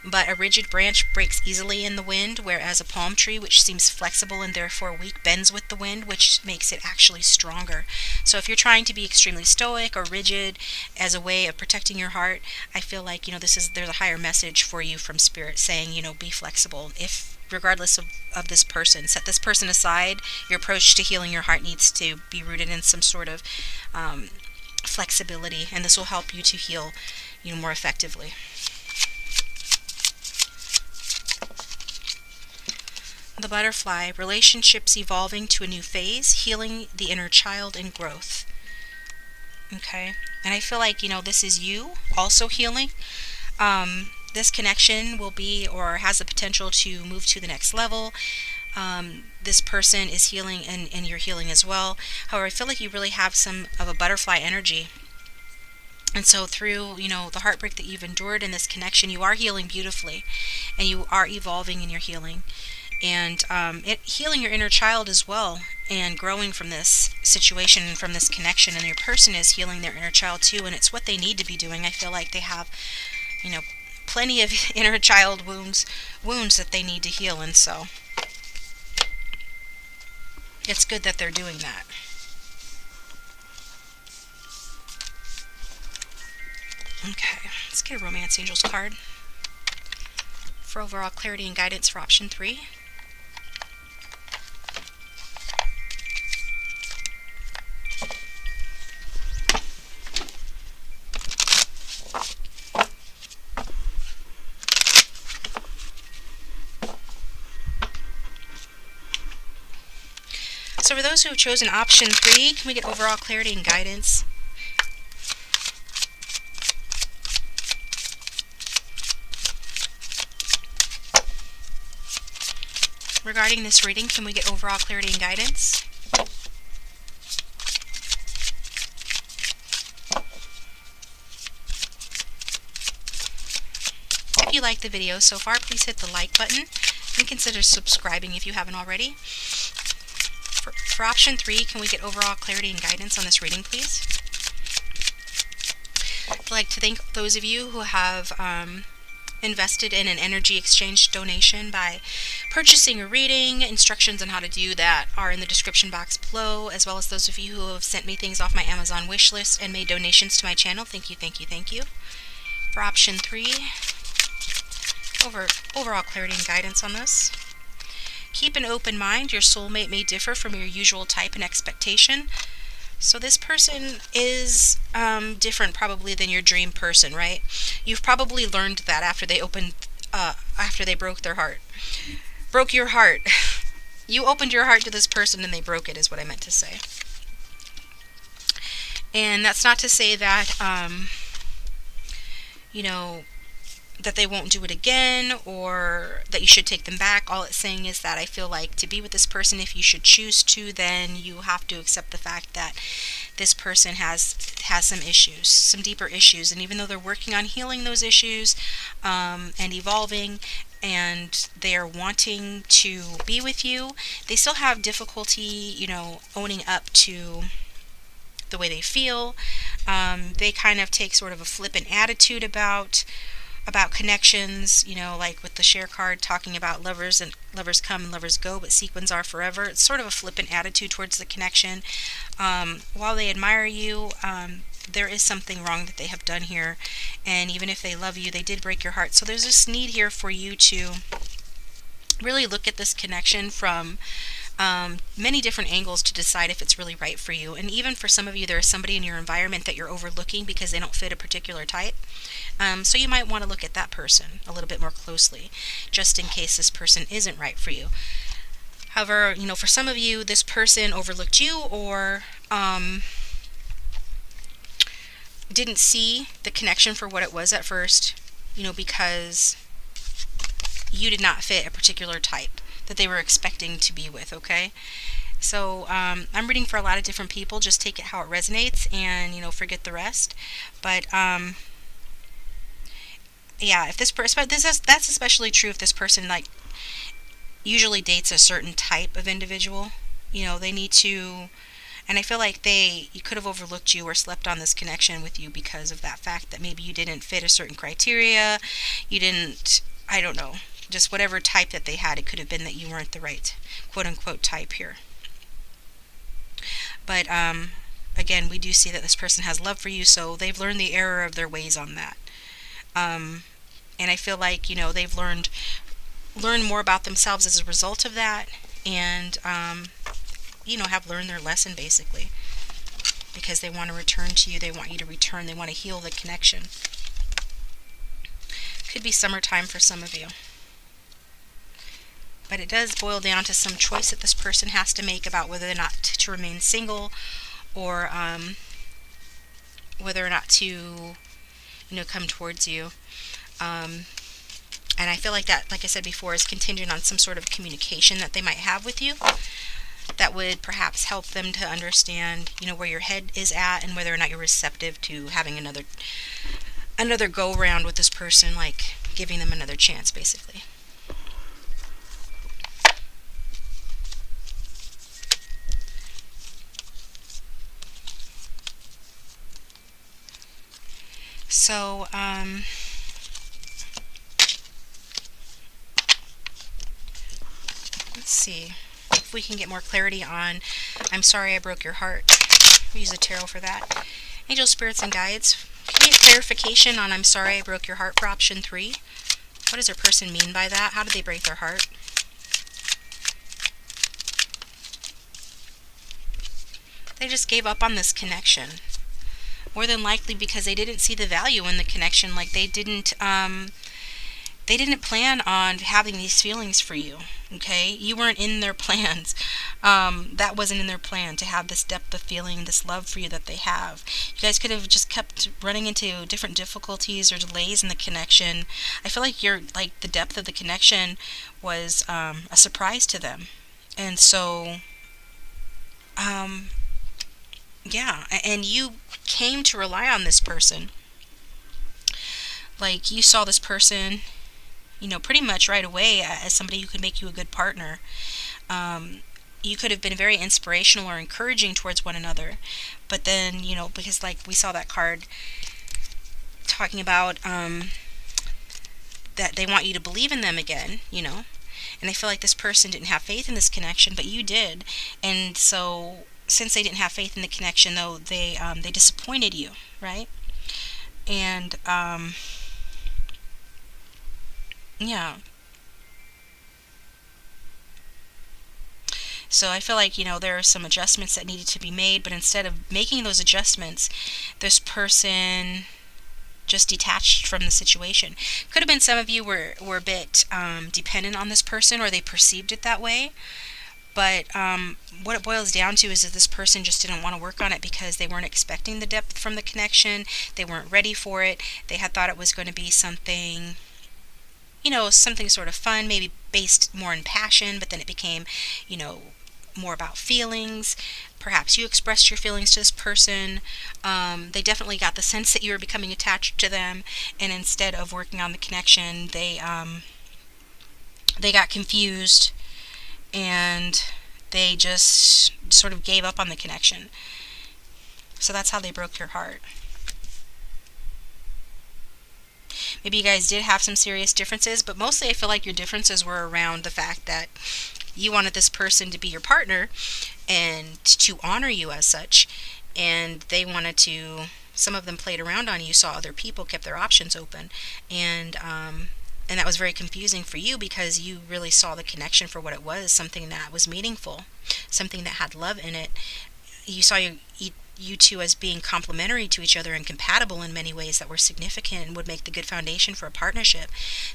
but a rigid branch breaks easily in the wind, whereas a palm tree, which seems flexible and therefore weak, bends with the wind, which makes it actually stronger. So if you're trying to be extremely stoic or rigid as a way of protecting your heart, I feel like, there's a higher message for you from Spirit saying, be flexible. Regardless of this person, set this person aside. Your approach to healing your heart needs to be rooted in some sort of flexibility, and this will help you to heal more effectively. The butterfly, relationships evolving to a new phase, healing the inner child and growth. Okay, and I feel like this is you also healing. This connection will be, or has the potential to move to the next level. This person is healing, and you're healing as well. However, I feel like you really have some of a butterfly energy. And so through, the heartbreak that you've endured in this connection, you are healing beautifully, and you are evolving in your healing. And healing your inner child as well, and growing from this situation, from this connection. And your person is healing their inner child too, and it's what they need to be doing. I feel like they have, plenty of inner child wounds that they need to heal, and so it's good that they're doing that. Okay, let's get a Romance Angels card for overall clarity and guidance for option 3. So for those who have chosen option 3, can we get overall clarity and guidance? Regarding this reading, can we get overall clarity and guidance? If you like the video so far, please hit the like button and consider subscribing if you haven't already. For option 3, can we get overall clarity and guidance on this reading, please? I'd like to thank those of you who have invested in an energy exchange donation by purchasing a reading. Instructions on how to do that are in the description box below, as well as those of you who have sent me things off my Amazon wish list and made donations to my channel. Thank you, thank you, thank you. For option 3, overall clarity and guidance on this. Keep an open mind. Your soulmate may differ from your usual type and expectation. So this person is different probably than your dream person, right? You've probably learned that after they broke their heart. Broke your heart. You opened your heart to this person and they broke it, is what I meant to say. And that's not to say that, that they won't do it again, or that you should take them back. All it's saying is that I feel like to be with this person, if you should choose to, then you have to accept the fact that this person has some issues, some deeper issues, and even though they're working on healing those issues and evolving, and they are wanting to be with you, they still have difficulty, owning up to the way they feel. They kind of take sort of a flippant attitude about connections, like with the share card talking about lovers come and lovers go, but sequins are forever. It's sort of a flippant attitude towards the connection. While they admire you, there is something wrong that they have done here, and even if they love you, they did break your heart. So there's this need here for you to really look at this connection from many different angles to decide if it's really right for you. And even for some of you, there is somebody in your environment that you're overlooking because they don't fit a particular type. So you might want to look at that person a little bit more closely, just in case this person isn't right for you. However, for some of you, this person overlooked you, or didn't see the connection for what it was at first, because you did not fit a particular type that they were expecting to be with, okay? So I'm reading for a lot of different people. Just take it how it resonates, and forget the rest. But yeah, if this person, that's especially true if this person usually dates a certain type of individual. They need to, and I feel like you could have overlooked you or slept on this connection with you because of that fact that maybe you didn't fit a certain criteria. You didn't, I don't know, just whatever type that they had. It could have been that you weren't the right quote-unquote type here. But again, we do see that this person has love for you, so they've learned the error of their ways on that. And I feel like they've learned more about themselves as a result of that, and have learned their lesson, basically, because they want to return to you. They want you to return. They want to heal the connection. Could be summertime for some of you. But it does boil down to some choice that this person has to make about whether or not to remain single, or whether or not to, come towards you. And I feel like that, like I said before, is contingent on some sort of communication that they might have with you that would perhaps help them to understand, where your head is at, and whether or not you're receptive to having another go around with this person, like giving them another chance, basically. So, let's see if we can get more clarity on I'm sorry I broke your heart. We use a tarot for that. Angel, spirits, and guides, can you get clarification on I'm sorry I broke your heart for option 3? What does their person mean by that? How did they break their heart? They just gave up on this connection. More than likely because they didn't see the value in the connection. Like they didn't plan on having these feelings for you. Okay, you weren't in their plans. That wasn't in their plan to have this depth of feeling, this love for you that they have. You guys could have just kept running into different difficulties or delays in the connection. I feel like the depth of the connection was a surprise to them, and so yeah, and you came to rely on this person. Like you saw this person, pretty much right away as somebody who could make you a good partner. You could have been very inspirational or encouraging towards one another, but then, because like we saw that card talking about that they want you to believe in them again, and I feel like this person didn't have faith in this connection, but you did, and so since they didn't have faith in the connection, though, they disappointed you, right? And yeah. So I feel like, there are some adjustments that needed to be made, but instead of making those adjustments, this person just detached from the situation. Could have been some of you were a bit dependent on this person, or they perceived it that way. But what it boils down to is that this person just didn't want to work on it because they weren't expecting the depth from the connection. They weren't ready for it. They had thought it was going to be something, something sort of fun, maybe based more in passion, but then it became, more about feelings. Perhaps you expressed your feelings to this person. They definitely got the sense that you were becoming attached to them, and instead of working on the connection, they got confused, and they just sort of gave up on the connection. So that's how they broke your heart. Maybe you guys did have some serious differences, but mostly I feel like your differences were around the fact that you wanted this person to be your partner and to honor you as such, and they wanted to some of them played around on you, saw other people, kept their options open, and that was very confusing for you because you really saw the connection for what it was, something that was meaningful, something that had love in it. You saw you two as being complementary to each other and compatible in many ways that were significant and would make the good foundation for a partnership.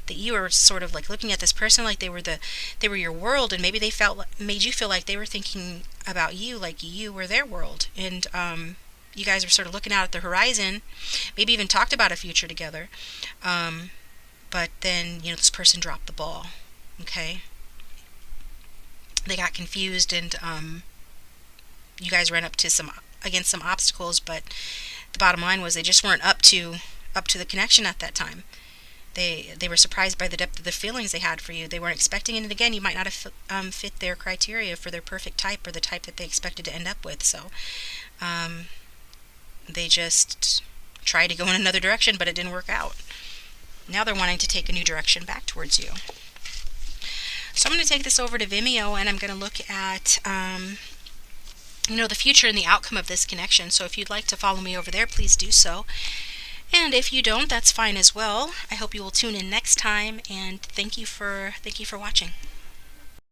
That you were sort of like looking at this person like they were your world, and maybe they made you feel like they were thinking about you like you were their world. And you guys were sort of looking out at the horizon, maybe even talked about a future together. But then, this person dropped the ball. Okay? They got confused, and you guys ran up against some obstacles, but the bottom line was they just weren't up to the connection at that time. They were surprised by the depth of the feelings they had for you. They weren't expecting it, and again, you might not have fit their criteria for their perfect type or the type that they expected to end up with. So they just tried to go in another direction, but it didn't work out. Now they're wanting to take a new direction back towards you. So I'm going to take this over to Vimeo, and I'm going to look at the future and the outcome of this connection. So if you'd like to follow me over there, please do so. And if you don't, that's fine as well. I hope you will tune in next time, and thank you for watching.